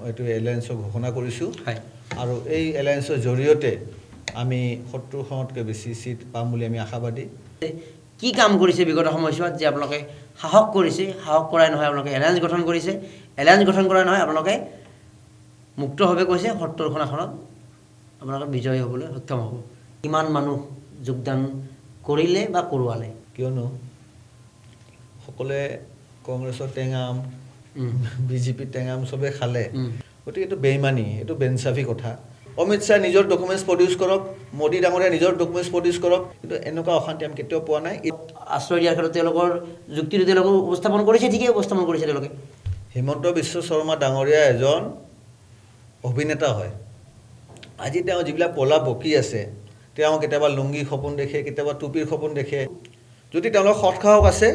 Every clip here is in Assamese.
এইটো এলায়েন্সৰ ঘোষণা কৰিছোঁ আৰু এই এলায়েন্সৰ জৰিয়তে আমি 70খনতকৈ বেছি সিট পাম বুলি আমি আশাবাদী কি কাম কৰিছে বিগত সময়ছোৱাত যে আপোনালোকে সাহস কৰিছে সাহস কৰাই নহয় আপোনালোকে এলায়েন্স গঠন কৰিছে এলায়েন্স গঠন কৰা নহয় আপোনালোকে মুক্তভাৱে কৈছে 70খন আসনত আপোনালোকে বিজয়ী হ'বলৈ সক্ষম হ'ব কিমান মানুহ যোগদান কৰিলে বা কৰোৱালে কিয়নো সকলোৱে কংগ্ৰেছৰ টেঙাম বিজেপি টেঙাম সবে খালে গতিকে এইটো বেইমানি এইটো বেনচাফি কথা অমিত শ্বাহ নিজৰ ডকুমেণ্টছ প্ৰডিউচ কৰক মোদী ডাঙৰীয়া নিজৰ ডকুমেণ্টছ প্ৰডিউচ কৰক কিন্তু এনেকুৱা অশান্তি আমি কেতিয়াও পোৱা নাই আশ্ৰয় দিয়াৰ ক্ষেত্ৰত তেওঁলোকৰ যুক্তিটো তেওঁলোকে উপস্থাপন কৰিছে ঠিকেই উপস্থাপন কৰিছে তেওঁলোকে হিমন্ত বিশ্ব শৰ্মা ডাঙৰীয়া এজন অভিনেতা হয় আজি তেওঁ যিবিলাক পলা বকি আছে তেওঁ কেতিয়াবা লুংগি সপোন দেখে কেতিয়াবা টুপিৰ সপোন দেখে যদি তেওঁলোকৰ সৎসাহস আছে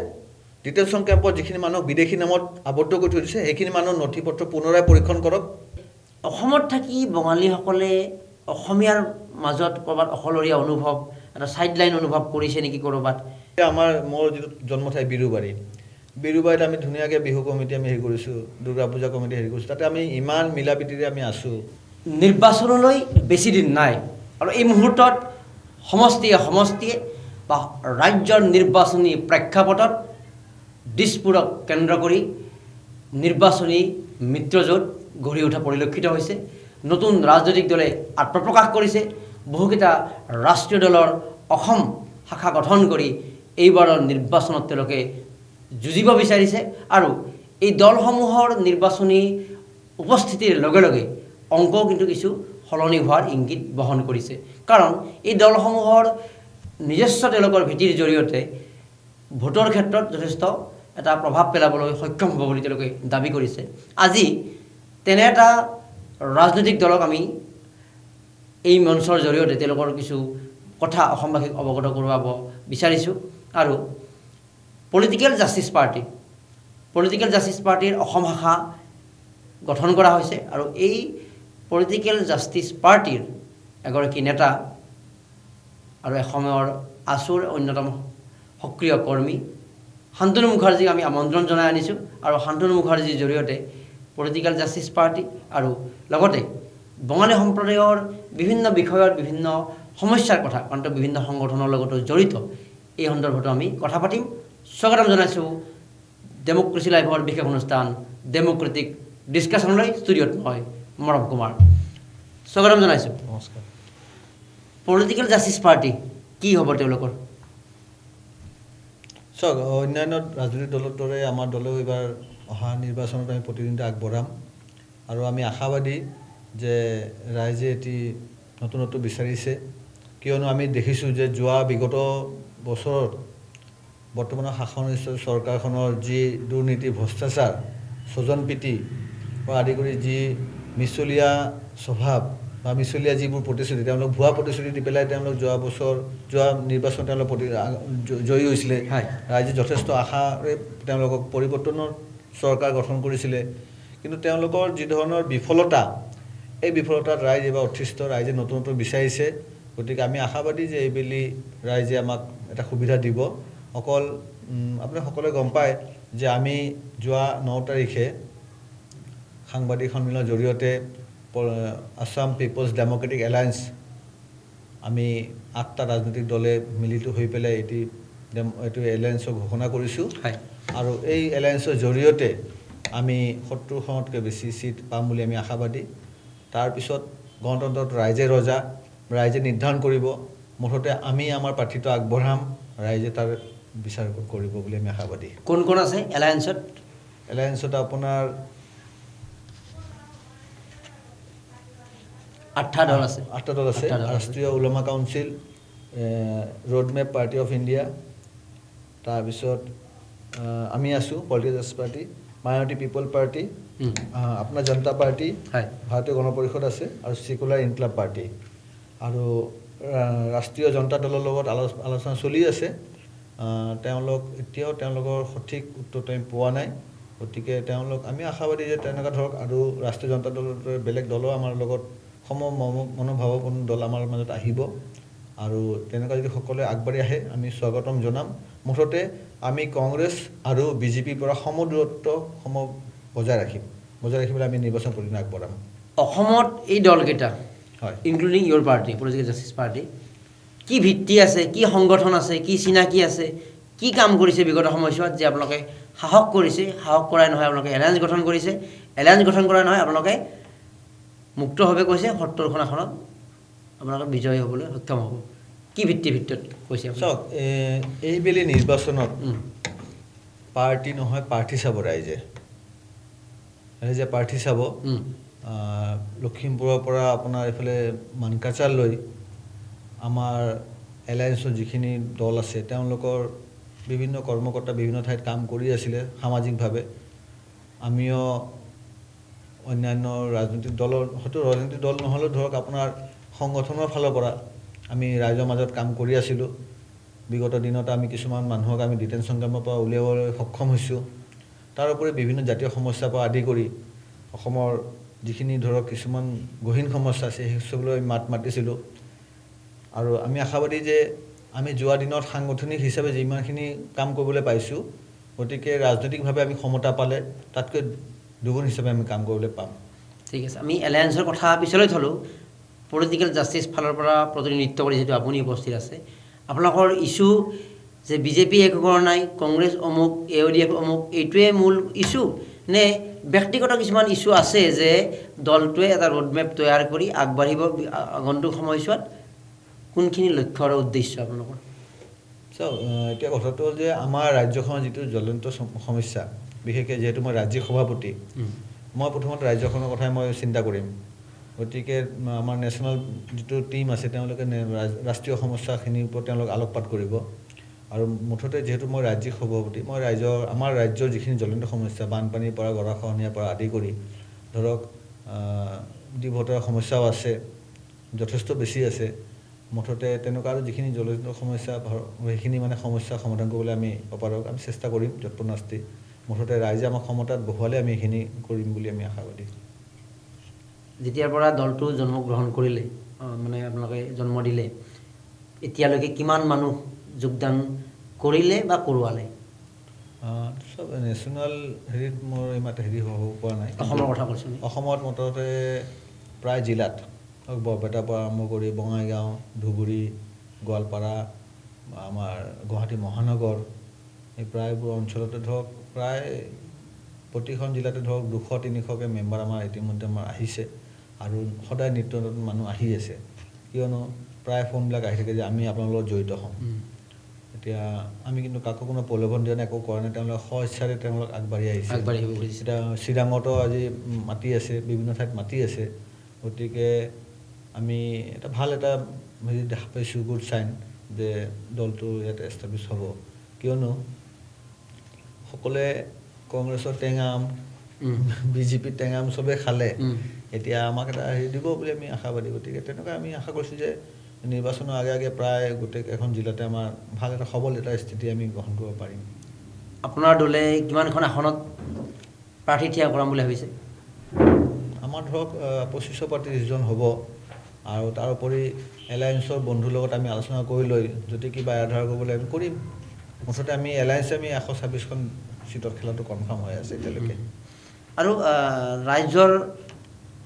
ডিটেনশ্যন কেম্পত যিখিনি মানুহ বিদেশী নামত আবদ্ধ কৰি থৈ দিছে সেইখিনি মানুহ নথি পত্ৰ পুনৰাই পৰীক্ষণ কৰক অসমত থাকি বঙালীসকলে অসমীয়াৰ মাজত ক'ৰবাত অকলৰীয়া অনুভৱ এটা চাইডলাইন অনুভৱ কৰিছে নেকি ক'ৰবাত মোৰ যিটো জন্মঠাই বিৰুবাৰীত আমি ধুনীয়াকৈ বিহু কমিটি আমি হেৰি কৰিছোঁ দুৰ্গা পূজা কমিটি হেৰি কৰিছোঁ তাতে আমি ইমান মিলা প্ৰীতিৰে আমি আছোঁ নিৰ্বাচনলৈ বেছি দিন নাই আৰু এই মুহূৰ্তত সমষ্টিয়ে বা ৰাজ্যৰ নিৰ্বাচনী প্ৰেক্ষাপটত দিছপুৰক কেন্দ্ৰ কৰি নিৰ্বাচনী মিত্ৰজোঁট গঢ়ি উঠা পৰিলক্ষিত হৈছে নতুন ৰাজনৈতিক দলে আত্মপ্ৰকাশ কৰিছে বহুকেইটা ৰাষ্ট্ৰীয় দলৰ অসম শাখা গঠন কৰি এইবাৰৰ নিৰ্বাচনত তেওঁলোকে যুঁজিব বিচাৰিছে আৰু এই দলসমূহৰ নিৰ্বাচনী উপস্থিতিৰ লগে লগে অংকও কিন্তু কিছু সলনি হোৱাৰ ইংগিত বহন কৰিছে কাৰণ এই দলসমূহৰ নিজস্ব তেওঁলোকৰ ভেটিৰ জৰিয়তে ভোটৰ ক্ষেত্ৰত যথেষ্ট এটা প্ৰভাৱ পেলাবলৈ সক্ষম হ'ব বুলি তেওঁলোকে দাবী কৰিছে আজি তেনে এটা ৰাজনৈতিক দলক আমি এই মঞ্চৰ জৰিয়তে তেওঁলোকৰ কিছু কথা অসমবাসীক অৱগত কৰোৱাব বিচাৰিছোঁ আৰু পলিটিকেল জাষ্টিছ পাৰ্টিৰ অসম শাখা গঠন কৰা হৈছে আৰু এই পলিটিকেল জাষ্টিছ পাৰ্টিৰ এগৰাকী নেতা আৰু এসময়ৰ আছুৰ অন্যতম সক্ৰিয় কৰ্মী শান্তনু মুখাৰ্জীক আমি আমন্ত্ৰণ জনাই আনিছোঁ আৰু শান্তনু মুখাৰ্জীৰ জৰিয়তে পলিটিকেল জাষ্টিছ পাৰ্টি আৰু লগতে বঙালী সম্প্ৰদায়ৰ বিভিন্ন বিষয়ৰ বিভিন্ন সমস্যাৰ কথা কাৰণ বিভিন্ন সংগঠনৰ লগতো জড়িত এই সন্দৰ্ভতো আমি কথা পাতিম স্বাগতম জনাইছোঁ ডেমক্ৰেচি লাইভৰ বিশেষ অনুষ্ঠান ডেমক্ৰেটিক ডিছকাশ্যনলৈ ষ্টুডিঅ'ত মই মৰম কুমাৰ স্বাগতম জনাইছোঁ নমস্কাৰ পলিটিকেল জাষ্টিছ পাৰ্টি কি হ'ব তেওঁলোকৰ চাওক অন্যান্য ৰাজনৈতিক দলৰ দৰে আমাৰ দলেও এইবাৰ অহা নিৰ্বাচনত আমি প্ৰতিদ্বন্দ্বিতা আগবঢ়াম আৰু আমি আশাবাদী যে ৰাইজে এটি নতুনত্ব বিচাৰিছে কিয়নো আমি দেখিছোঁ যে যোৱা বিগত বছৰত বৰ্তমানৰ শাসনিষ্ঠ চৰকাৰখনৰ যি দুৰ্নীতি ভ্ৰষ্টাচাৰ স্বজনপ্ৰীতি পৰা আদি কৰি যি মিছলীয়া স্বভাৱ বা মিছলীয়া যিবোৰ প্ৰতিশ্ৰুতি তেওঁলোক ভুৱা প্ৰতিশ্ৰুতি দি পেলাই তেওঁলোক যোৱা নিৰ্বাচন তেওঁলোক জয়ী হৈছিলে ৰাইজে যথেষ্ট আশাৰে তেওঁলোকক পৰিৱৰ্তনৰ চৰকাৰ গঠন কৰিছিলে কিন্তু তেওঁলোকৰ যি ধৰণৰ বিফলতা এই বিফলতাত ৰাইজ এইবাৰ অতিষ্ঠ ৰাইজে নতুনত্ব বিচাৰিছে গতিকে আমি আশাবাদী যে এইবেলি ৰাইজে আমাক এটা সুবিধা দিব অকল আপুনি সকলোৱে গম পায় যে আমি যোৱা 9 তাৰিখে সাংবাদিক সন্মিলনৰ জৰিয়তে আসাম পিপলছ ডেমক্ৰেটিক এলায়েন্স আমি 8টা ৰাজনৈতিক দলে মিলিত হৈ পেলাই এইটো এলায়েন্সৰ ঘোষণা কৰিছোঁ আৰু এই এলায়েন্সৰ জৰিয়তে আমি 70খনতকৈ বেছি সিট পাম বুলি আমি আশাবাদী তাৰপিছত গণতন্ত্ৰত ৰাইজে ৰজা ৰাইজে নিৰ্ধাৰণ কৰিব মুঠতে আমি আমাৰ প্ৰাৰ্থীটো আগবঢ়াম ৰাইজে তাৰ বিচাৰ কৰিব বুলি আমি আশাবাদী কোন কোন আছে এলায়েন্সত আপোনাৰ 8টা দল আছে Rashtriya Ulama council roadmap party of India তাৰপিছত আমি আছোঁ political justice party minority people party আপোনাৰ জনতা পাৰ্টি ভাৰতীয় গণ পৰিষদ আছে আৰু ছেকুলাৰ ইনকলাব পাৰ্টি আৰু ৰাষ্ট্ৰীয় জনতা দলৰ লগত আলোচনা চলি আছে এতিয়াও তেওঁলোকৰ সঠিক উত্তৰটো আমি পোৱা নাই গতিকে আমি আশাবাদী যে তেনেকুৱা ধৰক আৰু ৰাষ্ট্ৰীয় জনতা দলৰ বেলেগ দলো আমাৰ লগত মনোভাৱপূৰ্ণ দল আমাৰ মাজত আহিব আৰু তেনেকুৱা যদি সকলোৱে আগবাঢ়ি আহে আমি স্বাগতম জনাম মুঠতে আমি কংগ্ৰেছ আৰু বিজেপিৰ পৰা সমদূৰত্ব বজাই ৰাখিম বজাই ৰাখিবলৈ আমি নিৰ্বাচন প্ৰতিদিন আগবঢ়াম। অসমত এই দলকেইটা হয়, ইনক্লুডিং ইয়ৰ পাৰ্টি পলিটিকেল জাষ্টিছ পাৰ্টি কি ভিত্তি আছে, কি সংগঠন আছে, কি চিনাকি আছে, কি কাম কৰিছে বিগত সময়ছোৱাত যে আপোনালোকে সাহস কৰিছে, সাহস কৰাই নহয় আপোনালোকে এলায়েন্স গঠন কৰিছে, এলায়েন্স গঠন কৰাই নহয় আপোনালোকে মুক্তভাৱে কৈছে ৭০খন আসনত আপোনালোকে বিজয়ী হ'বলৈ সক্ষম হ'ব। কি ভিত্তিত কৈছে চাওক এইবেলি নিৰ্বাচনত পাৰ্টি নহয় প্ৰাৰ্থী চাব ৰাইজে প্ৰাৰ্থী চাব। লখিমপুৰৰ পৰা আপোনাৰ এইফালে মানকাচাৰলৈ আমাৰ এলায়েন্সৰ যিখিনি দল আছে তেওঁলোকৰ বিভিন্ন কৰ্মকৰ্তা বিভিন্ন ঠাইত কাম কৰি আছিলে সামাজিকভাৱে। আমিও অন্যান্য ৰাজনৈতিক দলৰ হয়তো ৰাজনৈতিক দল নহ'লেও ধৰক আপোনাৰ সংগঠনৰ ফালৰ পৰা আমি ৰাইজৰ মাজত কাম কৰি আছিলোঁ। বিগত দিনত আমি কিছুমান মানুহক আমি ডিটেনশ্যন কেম্পৰ পৰা উলিয়াবলৈ সক্ষম হৈছোঁ। তাৰোপৰি বিভিন্ন জাতীয় সমস্যাৰ পৰা আদি কৰি অসমৰ যিখিনি ধৰক কিছুমান গহীন সমস্যা আছে সেই সবলৈ আমি মাত মাতিছিলোঁ। আৰু আমি আশাবাদী যে আমি যোৱা দিনত সাংগঠনিক হিচাপে যিমানখিনি কাম কৰিবলৈ পাইছোঁ, গতিকে ৰাজনৈতিকভাৱে আমি ক্ষমতা পালে তাতকৈ দুগুণ হিচাপে আমি কাম কৰিবলৈ পাম। ঠিক আছে, আমি এলায়েন্সৰ কথা পিছলৈ থলোঁ। পলিটিকেল জাষ্টিছ ফালৰ পৰা প্ৰতিনিধিত্ব কৰি যিহেতু আপুনি উপস্থিত আছে, আপোনালোকৰ ইছ্যু যে বিজেপি একো কৰা নাই, কংগ্ৰেছ অমুক, AODF অমুক, এইটোৱে মূল ইছ্যু নে ব্যক্তিগত কিছুমান ইছ্যু আছে যে দলটোৱে এটা ৰোডমেপ তৈয়াৰ কৰি আগবাঢ়িব আগন্তুক সময়ছোৱাত? কোনখিনি লক্ষ্য আৰু উদ্দেশ্য আপোনালোকৰ? চাওক এতিয়া কথাটো হ'ল যে আমাৰ ৰাজ্যখনৰ যিটো জ্বলন্ত সমস্যা, বিশেষকৈ যিহেতু মই ৰাজ্যিক সভাপতি, মই প্ৰথমতে ৰাজ্যখনৰ কথাই মই চিন্তা কৰিম। গতিকে আমাৰ নেশ্যনেল যিটো টীম আছে তেওঁলোকে ৰাষ্ট্ৰীয় সমস্যাখিনিৰ ওপৰত তেওঁলোক আলোকপাত কৰিব। আৰু মুঠতে যিহেতু মই ৰাজ্যিক সভাপতি, মই আমাৰ ৰাজ্যৰ যিখিনি জ্বলন্ত সমস্যা বানপানীৰ পৰা গৰাখহনীয়াৰ পৰা আদি কৰি ধৰক জীৱতাৰ সমস্যাও আছে, যথেষ্ট বেছি আছে। মুঠতে তেনেকুৱা আৰু যিখিনি জ্বলন্ত সমস্যা সেইখিনি মানে সমস্যা সমাধান কৰিবলৈ আমি অপাৰক আমি চেষ্টা কৰিম যৎপৰোনাস্তি। মুঠতে ৰাইজে আমাক ক্ষমতাত বহুৱালে আমি এইখিনি কৰিম বুলি আমি আশাবাদী। যেতিয়াৰ পৰা দলটো জন্মগ্ৰহণ কৰিলে, মানে আপোনালোকে জন্ম দিলে, এতিয়ালৈকে কিমান মানুহ যোগদান কৰিলে বা কৰোৱালে? চব নেশ্যনেল হেৰিত মোৰ ইমান হ'ব পৰা নাই। অসমৰ কথা কৈছোঁ। অসমত মুঠতে প্ৰায় জিলাত বৰপেটাৰ পৰা আৰম্ভ কৰি বঙাইগাঁও, ধুবুৰী, গোৱালপাৰা, আমাৰ গুৱাহাটী মহানগৰ, এই প্ৰায়বোৰ অঞ্চলতে ধৰক প্ৰায় প্ৰতিখন জিলাতে ধৰক 200-300কৈ মেম্বাৰ আমাৰ ইতিমধ্যে আমাৰ আহিছে। আৰু সদায় নিত্য নতুন মানুহ আহি আছে, কিয়নো প্ৰায় ফোনবিলাক আহি থাকে যে আমি আপোনালোকৰ লগত জড়িত হ'ম। এতিয়া আমি কিন্তু কাকো কোনো প্ৰলোভন দিয়া নাই, একো কৰা নাই। তেওঁলোকে স্বেচ্ছাৰে তেওঁলোক আগবাঢ়ি আহিছে। এতিয়া চিৰাঙতো আজি মাতি আছে, বিভিন্ন ঠাইত মাতি আছে। গতিকে আমি এটা ভাল এটা হেৰি দেখা পাইছোঁ, গুড চাইন যে দলটো ইয়াতে এষ্টাব্লিছ হ'ব। কিয়নো সকলোৱে কংগ্ৰেছৰ টেঙাম, বিজেপিৰ টেঙাম চবেই খালে, এতিয়া আমাক এটা হেৰি দিব বুলি আমি আশাবাদী। গতিকে তেনেকুৱা আমি আশা কৰিছোঁ যে নিৰ্বাচনৰ আগে আগে প্ৰায় গোটেইকেইখন জিলাতে আমাৰ ভাল এটা সবল এটা স্থিতি আমি গ্ৰহণ কৰিব পাৰিম। আপোনাৰ দলে কিমানখন আসনত প্ৰাৰ্থী থিয় কৰাম বুলি ভাবিছে? আমাৰ ধৰক 25 পৰা 30জন হ'ব। আৰু তাৰোপৰি এলায়েন্সৰ বন্ধুৰ লগত আমি আলোচনা কৰি লৈ যদি কিবা আধাৰ কৰিবলৈ আমি কৰিম। মুঠতে আমি এলায়েন্সে আমি 126খন চিটত খেলাটো কনফাৰ্ম হৈ আছে এতিয়ালৈকে। আৰু ৰাইজৰ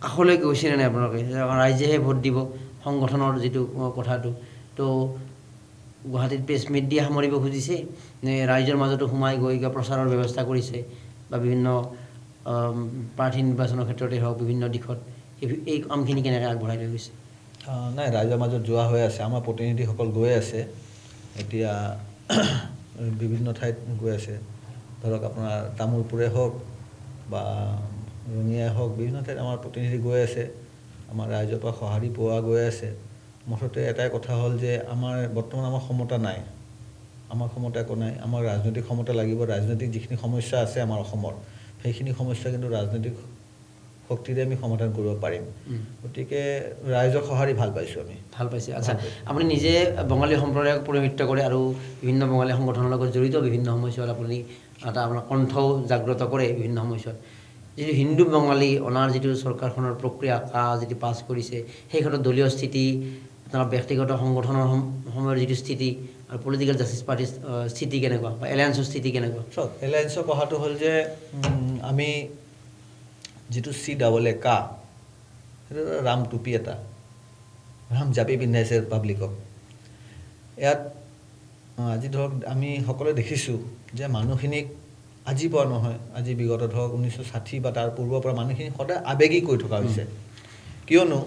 কাষলৈ গৈছেনে নাই আপোনালোকে? ৰাইজেহে ভোট দিব সংগঠনৰ যিটো কথাটো, তো গুৱাহাটীত প্ৰেছ মিট দিয়া সামৰিব খুজিছে নে ৰাইজৰ মাজতো সোমাই গৈ প্ৰচাৰৰ ব্যৱস্থা কৰিছে বা বিভিন্ন প্ৰাৰ্থী নিৰ্বাচনৰ ক্ষেত্ৰতে হওক বিভিন্ন দিশত এই কামখিনি কেনেকৈ আগবঢ়াই লৈ গৈছে? নাই, ৰাইজৰ মাজত যোৱা হৈ আছে, আমাৰ প্ৰতিনিধিসকল গৈ আছে। এতিয়া বিভিন্ন ঠাইত গৈ আছে, ধৰক আপোনাৰ তামোলপুৰে হওক বা ৰঙিয়াই হওক, বিভিন্ন ঠাইত আমাৰ প্ৰতিনিধি গৈ আছে। আমাৰ ৰাইজৰ পৰা সঁহাৰি পোৱা গৈ আছে। মুঠতে এটাই কথা হ'ল যে বৰ্তমান আমাৰ ক্ষমতা নাই, আমাৰ ক্ষমতা একো নাই। আমাৰ ৰাজনৈতিক ক্ষমতা লাগিব। ৰাজনৈতিক যিখিনি সমস্যা আছে আমাৰ অসমৰ, সেইখিনি সমস্যা কিন্তু ৰাজনৈতিক শক্তিৰে আমি সমাধান কৰিব পাৰিম। গতিকে ৰাইজৰ সঁহাৰি ভাল পাইছোঁ আমি। ভাল পাইছে। আচ্ছা, আপুনি নিজে বঙালী সম্প্ৰদায়ক প্ৰতিনিধিত্ব কৰে আৰু বিভিন্ন বঙালী সংগঠনৰ লগত জড়িত। বিভিন্ন সময়ছোৱাত আপুনি এটা আপোনাৰ কণ্ঠও জাগ্ৰত কৰে বিভিন্ন সময়ছোৱাত। যিটো হিন্দু বঙালী অনাৰ যিটো চৰকাৰখনৰ প্ৰক্ৰিয়া যিটো পাছ কৰিছে, সেই ক্ষেত্ৰত দলীয় স্থিতি, আপোনাৰ ব্যক্তিগত সংগঠনৰ সময়ৰ যিটো স্থিতি আৰু পলিটিকেল জাষ্টিছ পাৰ্টিৰ স্থিতি কেনেকুৱা বা এলায়েন্সৰ স্থিতি কেনেকুৱা? চাওক, এলায়েন্সৰ কথাটো হ'ল যে আমি যিটো CAA সেইটো ৰাম টুপি এটা ৰাম জাপি পিন্ধাইছে পাব্লিকক ইয়াত আজি ধৰক আমি সকলোৱে দেখিছোঁ যে মানুহখিনিক আজি পৰা নহয় আজি বিগত ধৰক 1960 বা তাৰ পূৰ্বৰ পৰা মানুহখিনি সদায় আবেগিক হৈ থকা হৈছে কিয়নো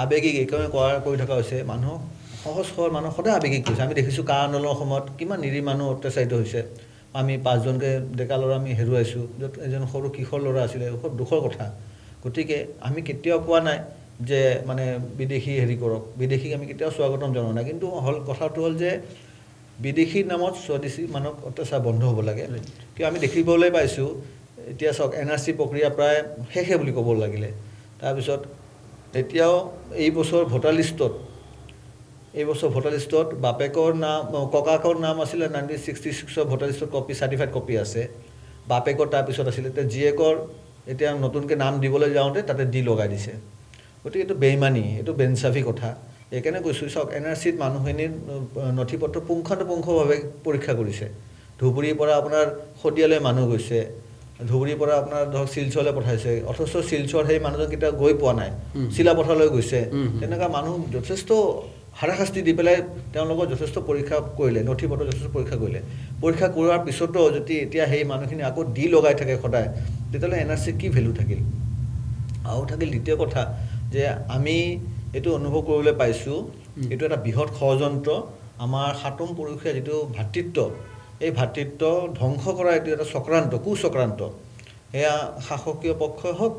আবেগিক এইকাৰণে কৰি থকা হৈছে মানুহক সহজ সৰল মানুহ সদায় আবেগিক হৈছে আমি দেখিছোঁ কা আন্দোলনৰ সময়ত কিমান নিৰীহ মানুহ অত্যাচাৰিত হৈছে আমি 5জনকৈ ডেকা ল'ৰা আমি হেৰুৱাইছোঁ য'ত এজন সৰু কিশোৰ ল'ৰা আছিলে খুব দুখৰ কথা গতিকে আমি কেতিয়াও কোৱা নাই যে মানে বিদেশী হেৰি কৰক বিদেশীক আমি কেতিয়াও স্বাগতম জনোৱা নাই কিন্তু কথাটো হ'ল যে বিদেশীৰ নামত স্বদেশী মানুহক অত্যাচাৰ বন্ধ হ'ব লাগে কিয় আমি দেখিবলৈ পাইছোঁ এতিয়া চাওক NRC প্ৰক্ৰিয়া প্ৰায় শেষে বুলি ক'ব লাগিলে তাৰপিছত এতিয়াও এই বছৰ ভোটাৰ লিষ্টত বাপেকৰ নাম ককাকৰ নাম আছিলে 1966 ভোটাৰ লিষ্টত কপি চাৰ্টিফাইড কপি আছে বাপেকৰ তাৰপিছত আছিলে এতিয়া জীয়েকৰ এতিয়া নতুনকৈ নাম দিবলৈ যাওঁতে তাতে ডি লগাই দিছে গতিকে এইটো বেইমানি এইটো বেনচাফি কথা এইকাৰণে কৈছোঁ চাওক NRCত মানুহখিনিৰ নথি পত্ৰ পুংখানুপুংখভাৱে পৰীক্ষা কৰিছে ধুবুৰীৰ পৰা আপোনাৰ শদিয়ালৈ মানুহ গৈছে ধুবুৰীৰ পৰা আপোনাৰ ধৰক শিলচৰলৈ পঠাইছে অথচ শিলচৰ সেই মানুহজন কেতিয়াও গৈ পোৱা নাই চিলাপথাৰলৈ গৈছে তেনেকুৱা মানুহ যথেষ্ট হাৰাশাস্তি দি পেলাই তেওঁলোকৰ যথেষ্ট পৰীক্ষা কৰিলে নথি পত্ৰ যথেষ্ট পৰীক্ষা কৰিলে পৰীক্ষা কৰাৰ পিছতো যদি এতিয়া সেই মানুহখিনি আকৌ ডি লগাই থাকে সদায় তেতিয়াহ'লে NRC কি ভেলু থাকিল আৰু থাকিল দ্বিতীয় কথা যে আমি এইটো অনুভৱ কৰিবলৈ পাইছোঁ এইটো এটা বৃহৎ ষড়যন্ত্ৰ আমাৰ সাতম পুৰুষীয়া যিটো ভাতৃত্ব এই ভাতৃত্ব ধ্বংস কৰা এইটো এটা চক্ৰান্ত কুচক্ৰান্ত এয়া শাসকীয় পক্ষই হওক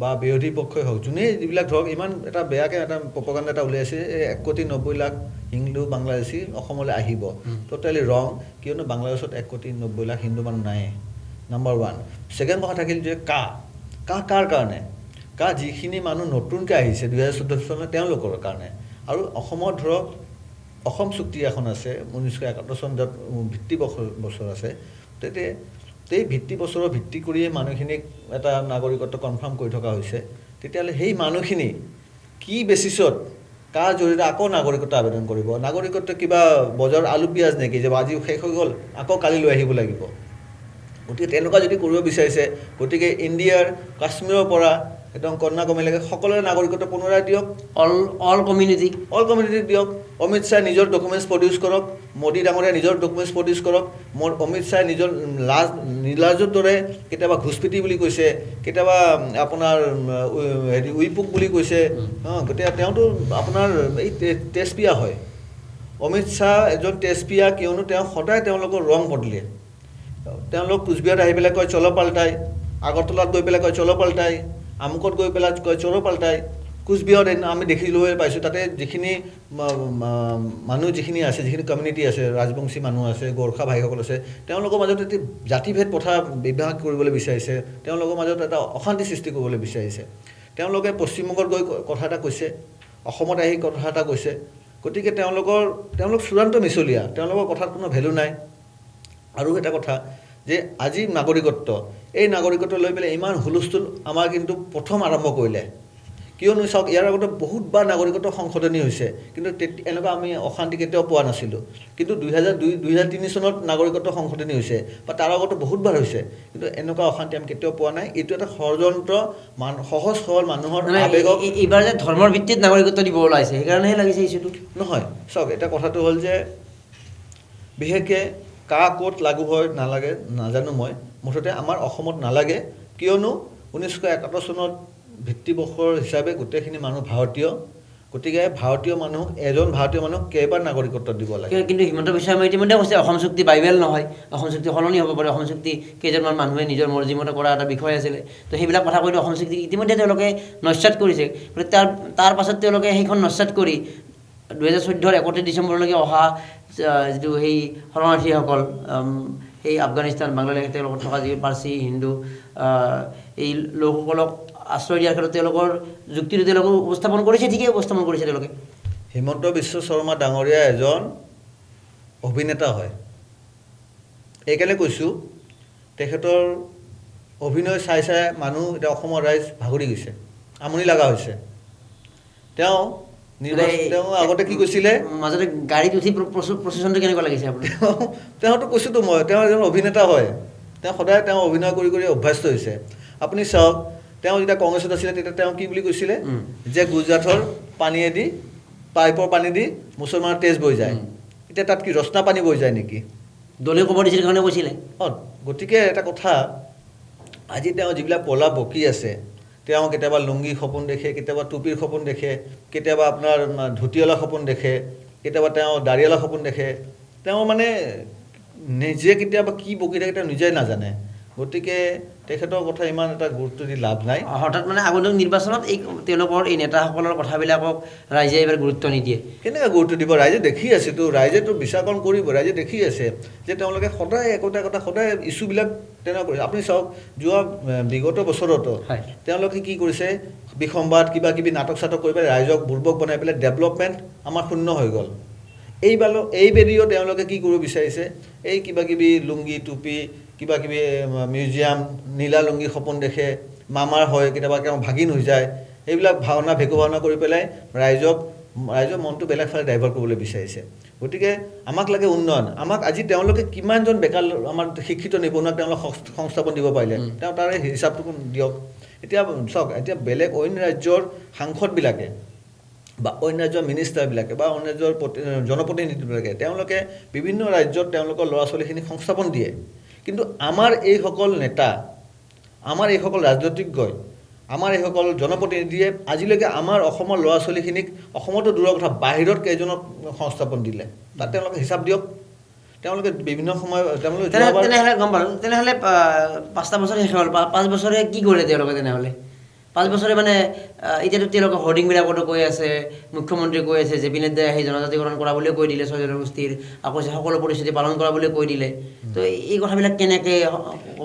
বা বিৰোধী পক্ষই হওক যোনে যিবিলাক ধৰক ইমান এটা বেয়াকৈ এটা প্ৰপাগাণ্ডা এটা উলিয়াইছে 1,90,00,000 হিন্দু বাংলাদেশী অসমলৈ আহিব টোটেলি ৰং কিয়নো বাংলাদেশত 1,90,00,000 হিন্দু মানুহ নাই নাম্বাৰ 1 ছেকেণ্ড কথা থাকিল যে কাৰ কাৰণে যিখিনি মানুহ নতুনকৈ আহিছে 2014 চনত তেওঁলোকৰ কাৰণে আৰু অসমত ধৰক অসম চুক্তি এখন আছে 1971 চনত ভিত্তি বছৰ আছে তেতিয়া সেই ভিত্তি বছৰৰ ভিত্তি কৰিয়ে মানুহখিনিক এটা নাগৰিকত্ব কনফাৰ্ম কৰি থকা হৈছে তেতিয়াহ'লে সেই মানুহখিনি কি বেচিছত কাৰ জৰিয়তে আকৌ নাগৰিকত্ব আবেদন কৰিব নাগৰিকত্ব কিবা বজাৰত আলু পিঁয়াজ নেকি যে আজি শেষ হৈ গ'ল আকৌ কালি লৈ আহিব লাগিব গতিকে তেনেকুৱা যদি কৰিব বিচাৰিছে গতিকে ইণ্ডিয়াৰ কাশ্মীৰৰ পৰা একদম কন্যাকুমাৰীলৈকে সকলোৰে নাগৰিকত্ব পুনৰাই দিয়ক অল কমিউনিটি দিয়ক অমিত শ্বাহে নিজৰ ডকুমেণ্টছ প্ৰডিউচ কৰক মোদী ডাঙৰীয়া নিজৰ ডকুমেণ্টছ প্ৰডিউচ কৰক অমিত শ্বাহে নিজৰ নিৰ্লাজৰ দৰে কেতিয়াবা ঘুচপিটি বুলি কৈছে কেতিয়াবা আপোনাৰ হেৰি উইপুক বুলি কৈছে গতিকে তেওঁতো আপোনাৰ এই তেজপিয়া হয় অমিত শ্বাহ এজন তেজপিয়া কিয়নো তেওঁ সদায় তেওঁলোকৰ ৰং বদলে তেওঁলোক কোচবিহাৰত আহি পেলাই কয় চলো পাল্টাই আগৰতলাত গৈ পেলাই কয় চলো পাল্টাই আমুকত গৈ পেলাই কয় চলো পাল্টাই কোচবিহাৰত আমি দেখিবলৈ পাইছোঁ তাতে যিখিনি মানুহ যিখিনি আছে যিখিনি কমিউনিটি আছে ৰাজবংশী মানুহ আছে গোৰ্খা ভাইসকল আছে তেওঁলোকৰ মাজত এটি জাতিভেদ প্ৰথা বিভাগ কৰিবলৈ বিচাৰিছে তেওঁলোকৰ মাজত এটা অশান্তি সৃষ্টি কৰিবলৈ বিচাৰিছে তেওঁলোকে পশ্চিমবংগত গৈ কথা এটা কৈছে অসমত আহি কথা এটা কৈছে গতিকে তেওঁলোক চূড়ান্ত মিছলীয়া তেওঁলোকৰ কথাত কোনো ভেলু নাই আৰু এটা কথা যে আজি নাগৰিকত্ব এই নাগৰিকত্ব লৈ পেলাই ইমান হুলস্থুল আমাৰ কিন্তু প্ৰথম আৰম্ভ কৰিলে কিয়নো চাওক ইয়াৰ আগতে বহুতবাৰ নাগৰিকত্ব সংশোধনী হৈছে কিন্তু এনেকুৱা আমি অশান্তি কেতিয়াও পোৱা নাছিলোঁ কিন্তু 2003 চনত নাগৰিকত্ব সংশোধনী হৈছে বা তাৰ আগতে বহুতবাৰ হৈছে কিন্তু এনেকুৱা অশান্তি আমি কেতিয়াও পোৱা নাই এইটো এটা ষড়যন্ত্ৰ সহজ সৰল মানুহৰ আৱেগক এইবাৰ যে ধৰ্মৰ ভিত্তিত নাগৰিকত্ব দিব ওলাইছে সেইকাৰণেহে লাগিছে ইছ্যুটো নহয় চাওক এটা কথাটো হ'ল যে বিশেষকৈ ক'ত লাগু হয় নালাগে নাজানো মই মুঠতে আমাৰ অসমত নালাগে কিয়নো 1971 চনত ভিত্তিবৰ্ষৰ হিচাপে গোটেইখিনি মানুহ ভাৰতীয় গতিকে ভাৰতীয় মানুহক এজন ভাৰতীয় মানুহক কেইবাৰ নাগৰিকত্ব দিব লাগে কিন্তু হিমন্ত বিশ্ব শৰ্মাই ইতিমধ্যে কৈছে অসম চুক্তি বাইবেল নহয় অসম চুক্তি সলনি হ'ব পাৰে অসম চুক্তি কেইজনমান মানুহে নিজৰ মৰ্জিমতে কৰা এটা বিষয় আছিলে তো সেইবিলাক কথা কৈ অসম চুক্তি ইতিমধ্যে তেওঁলোকে নস্যাৎ কৰিছে গতিকে তাৰ পাছত তেওঁলোকে সেইখন নস্যাৎ কৰি 2014 31 ডিচেম্বৰলৈকে অহা যিটো সেই শৰণাৰ্থীসকল সেই আফগানিস্তান বাংলাদেশ তেওঁলোকৰ থকা যি পাৰ্চী হিন্দু এই লোকসকলক আশ্ৰয় দিয়াৰ ক্ষেত্ৰত তেওঁলোকৰ যুক্তিটো তেওঁলোকে উপস্থাপন কৰিছে ঠিকেই উপস্থাপন কৰিছে তেওঁলোকে হিমন্ত বিশ্ব শৰ্মা ডাঙৰীয়া এজন অভিনেতা হয় এইকাৰণে কৈছোঁ তেখেতৰ অভিনয় চাই মানুহ এতিয়া অসমৰ ৰাইজ ভাগৰি গৈছে আমনি লগা হৈছে তেওঁ আগতে কি কৈছিলে মাজতে গাড়ীত উঠি প্ৰচেছনটো কেনেকুৱা লাগিছে আপোনাৰ তেওঁতো কৈছোঁতো মই তেওঁ এজন অভিনেতা হয় তেওঁ সদায় তেওঁ অভিনয় কৰি অভ্যস্ত হৈছে আপুনি চাওক তেওঁ যেতিয়া কংগ্ৰেছত আছিলে তেতিয়া তেওঁ কি বুলি কৈছিলে যে গুজৰাটৰ পানীয়েদি পাইপৰ পানী দি মুছলমানৰ তেজ বৈ যায় এতিয়া তাত কি ৰচনা পানী বৈ যায় নেকি দলীয় খবৰ দিছিল কাৰণে কৈছিলে গতিকে এটা কথা আজি তেওঁ যিবিলাক পলা বকি আছে তেওঁ কেতিয়াবা লুংগি সপোন দেখে কেতিয়াবা টুপিৰ সপোন দেখে কেতিয়াবা আপোনাৰ ধুতিয়লা সপোন দেখে কেতিয়াবা তেওঁ দাড়িয়ালা সপোন দেখে তেওঁ মানে নিজে কেতিয়াবা কি বকি থাকে তেওঁ নিজেই নাজানে গতিকে তেখেতৰ কথা ইমান এটা গুৰুত্ব দি লাভ নাই হঠাৎ মানে আগন্তুক নিৰ্বাচনত এই তেওঁলোকৰ এই নেতাসকলৰ কথাবিলাকক ৰাইজে এবাৰ গুৰুত্ব নিদিয়ে কেনেকৈ গুৰুত্ব দিব ৰাইজে দেখি আছে তো ৰাইজেতো বিচাৰকৰণ কৰিব ৰাইজে দেখি আছে যে তেওঁলোকে সদায় একোটা কথা সদায় ইছ্যুবিলাক তেনেকুৱা কৰিছে আপুনি চাওক যোৱা বিগত বছৰতো তেওঁলোকে কি কৰিছে বিসম্বাদ কিবা কিবি নাটক চাটক কৰি পেলাই ৰাইজক বুৰ্বক বনাই পেলাই ডেভেলপমেণ্ট আমাৰ শূন্য হৈ গ'ল এই বেদিও তেওঁলোকে কি কৰিব বিচাৰিছে এই কিবা কিবি লুংগি টুপি কিবা কিবি মিউজিয়াম নীলা লুংগি সপোন দেখে মামাৰ হয় কেতিয়াবা কেতিয়াবা ভাগিন হৈ যায় এইবিলাক ভাওনা ভেকু ভাওনা কৰি পেলাই ৰাইজৰ মনটো বেলেগ ফালে ডাইভাৰ্ট কৰিবলৈ বিচাৰিছে গতিকে আমাক লাগে উন্নয়ন আমাক আজি তেওঁলোকে কিমানজন বেকাৰ আমাৰ শিক্ষিত নিবনুৱাক তেওঁলোক সংস্থাপন দিব পাৰিলে তেওঁ তাৰে হিচাপটো দিয়ক এতিয়া চাওক এতিয়া বেলেগ অন্য ৰাজ্যৰ সাংসদবিলাকে বা অন্য ৰাজ্যৰ মিনিষ্টাৰবিলাকে বা অন্য ৰাজ্যৰ জনপ্ৰতিনিধিবিলাকে তেওঁলোকে বিভিন্ন ৰাজ্যত তেওঁলোকৰ ল'ৰা ছোৱালীখিনিক সংস্থাপন দিয়ে কিন্তু আমাৰ এইসকল নেতা আমাৰ এইসকল ৰাজনৈতিকজ্ঞই আমাৰ এইসকল জনপ্ৰতিনিধিয়ে আজিলৈকে আমাৰ অসমৰ ল'ৰা ছোৱালীখিনিক অসমতো দূৰৰ কথা বাহিৰত কেইজনক সংস্থাপন দিলে তাত তেওঁলোকে হিচাপ দিয়ক তেওঁলোকে বিভিন্ন সময় তেওঁলোকে তেনেহ'লে গম পালোঁ তেনেহ'লে 5টা বছৰ শেষ হ'ল 5 বছৰে কি কৰিলে তেওঁলোকে তেনেহ'লে 5 বছৰে মানে এতিয়াতো তেওঁলোকে হৰ্ডিংবিলাকতো কৈ আছে মুখ্যমন্ত্ৰী কৈ আছে জে পি নাড্ডাই আহি জনজাতিকৰণ কৰা বুলিও কৈ দিলে 6 জনগোষ্ঠীৰ আকৌ সকলো প্ৰতিশ্ৰুতি পালন কৰা বুলিও কৈ দিলে তো এই কথাবিলাক কেনেকৈ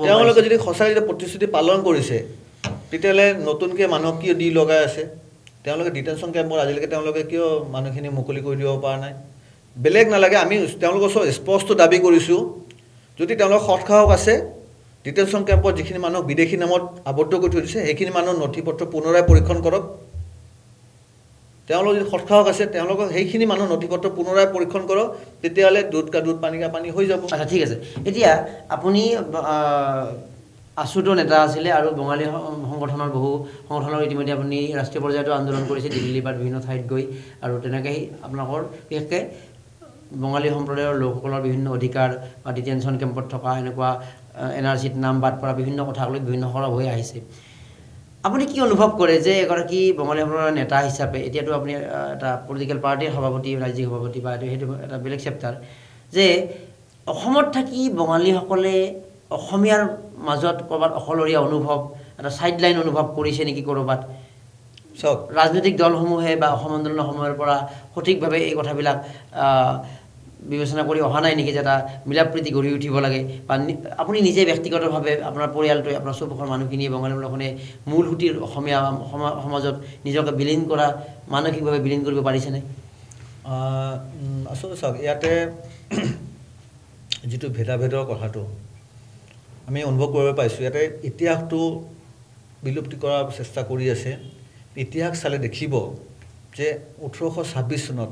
তেওঁলোকে যদি সঁচাকৈ প্ৰতিশ্ৰুতি পালন কৰিছে তেতিয়াহ'লে নতুনকৈ মানুহক কিয় দি লগাই আছে তেওঁলোকে ডিটেনশ্যন কেম্পত আজিলৈকে তেওঁলোকে কিয় মানুহখিনি মুকলি কৰি দিব পৰা নাই বেলেগ নালাগে আমি তেওঁলোকৰ ওচৰত স্পষ্ট দাবী কৰিছোঁ যদি তেওঁলোকৰ সৎসাহস আছে ডিটেনশ্যন কেম্পত যিখিনি মানুহক বিদেশী নামত আবদ্ধ কৰি থৈ দিছে সেইখিনি মানুহৰ নথি পত্ৰ পুনৰাই পৰীক্ষণ কৰক তেওঁলোকৰ যদি সৎসাহস আছে তেওঁলোকক সেইখিনি মানুহৰ নথি পত্ৰ পুনৰাই পৰীক্ষণ কৰক তেতিয়াহ'লে দুধ কা দুধ পানী কা পানী হৈ যাব আচ্ছা ঠিক আছে এতিয়া আপুনি আছুতো নেতা আছিলে আৰু বঙালী সংগঠনৰ বহু সংগঠনৰ ইতিমধ্যে আপুনি ৰাষ্ট্ৰীয় পৰ্যায়তো আন্দোলন কৰিছে দিল্লী বা বিভিন্ন ঠাইত গৈ আৰু তেনেকৈ আপোনালোকৰ বিশেষকৈ বঙালী সম্প্ৰদায়ৰ লোকসকলৰ বিভিন্ন অধিকাৰ বা ডিটেনশ্যন কেম্পত থকা এনেকুৱা NRCত নাম বাদ পৰা বিভিন্ন কথালৈ বিভিন্ন সৰব হৈ আহিছে আপুনি কি অনুভৱ কৰে যে এগৰাকী বঙালী সম্প্ৰদায়ৰ নেতা হিচাপে এতিয়াতো আপুনি এটা পলিটিকেল পাৰ্টিৰ সভাপতি ৰাজ্যিক সভাপতি বা সেইটো এটা বেলেগ চেপ্টাৰ যে অসমত থাকি বঙালীসকলে অসমীয়াৰ মাজত ক'ৰবাত অকলশৰীয়া অনুভৱ এটা চাইডলাইন অনুভৱ কৰিছে নেকি ক'ৰবাত চাওক ৰাজনৈতিক দলসমূহে বা অসম আন্দোলনৰ সময়ৰ পৰা সঠিকভাৱে এই কথাবিলাক বিবেচনা কৰি অহা নাই নেকি যে এটা মিলাপ্ৰীতি গঢ়ি উঠিব লাগে বা আপুনি নিজে ব্যক্তিগতভাৱে আপোনাৰ পৰিয়ালটোৱে আপোনাৰ চৌপাশৰ মানুহখিনিয়ে বঙালী মানুহখনে মূল সুঁতিৰ অসমীয়া সমাজত নিজকে বিলীন কৰা মানসিকভাৱে বিলীন কৰিব পাৰিছেনে আচলতে চাওক ইয়াতে যিটো ভেদাভেদৰ কথাটো আমি অনুভৱ কৰিব পাইছোঁ ইয়াতে ইতিহাসটো বিলুপ্তি কৰাৰ চেষ্টা কৰি আছে ইতিহাস চালে দেখিব যে 1826 চনত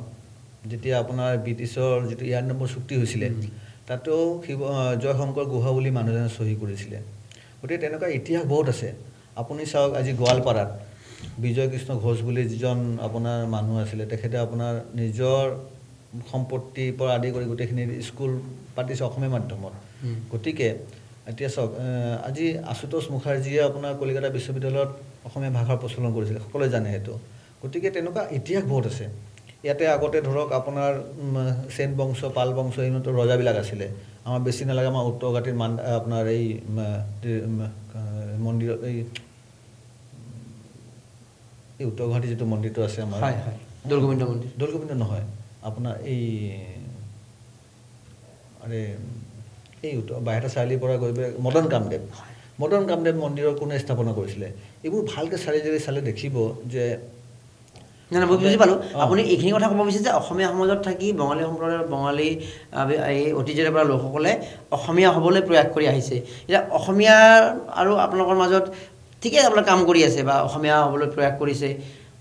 যেতিয়া আপোনাৰ ব্ৰিটিছৰ যিটো 92 নম্বৰ চুক্তি হৈছিলে তাতেও জয়শংকৰ গুহা বুলি মানুহজনে চহী কৰিছিলে গতিকে তেনেকুৱা ইতিহাস বহুত আছে আপুনি চাওক আজি গোৱালপাৰাত বিজয় কৃষ্ণ ঘোষ বুলি যিজন আপোনাৰ মানুহ আছিলে তেখেতে আপোনাৰ নিজৰ সম্পত্তিৰ পৰা আদি কৰি গোটেইখিনি স্কুল পাতিছে অসমীয়া মাধ্যমত গতিকে এতিয়া চাওক আজি আশুতোষ মুখাৰ্জীয়ে আপোনাৰ কলিকতা বিশ্ববিদ্যালয়ত অসমীয়া ভাষাৰ প্ৰচলন কৰিছিলে সকলোৱে জানে সেইটো গতিকে তেনেকুৱা ইতিহাস বহুত আছে ইয়াতে আগতে ধৰক আপোনাৰ সেন বংশ পাল বংশ এইটো ৰজাবিলাক আছিলে আমাৰ বেছি নালাগে আমাৰ উত্তৰ গুৱাহাটীৰ আপোনাৰ এই মন্দিৰত এই উত্তৰ গুৱাহাটীৰ যিটো মন্দিৰটো আছে আমাৰ দৌলগোবিন্দ মন্দিৰ দৌলগোবিন্দ নহয় আপোনাৰ এই আৰে এই বাহিৰৰ চাৰিআলিৰ পৰা গৈ পেলাই মদন কামদেৱ মন্দিৰৰ কোনে স্থাপনা কৰিছিলে এইবোৰ ভালকৈ চালে দেখিব যে নাই মই বুজি পালোঁ আপুনি এইখিনি কথা ক'ব বিচাৰিছে যে অসমীয়া সমাজত থাকি বঙালী সম্প্ৰদায়ৰ বঙালী এই ঐতিহ্যৰে পৰা লোকসকলে অসমীয়া হ'বলৈ প্ৰয়াস কৰি আহিছে এতিয়া অসমীয়া আৰু আপোনালোকৰ মাজত ঠিকেই আপোনালোকে কাম কৰি আছে বা অসমীয়া হ'বলৈ প্ৰয়াস কৰিছে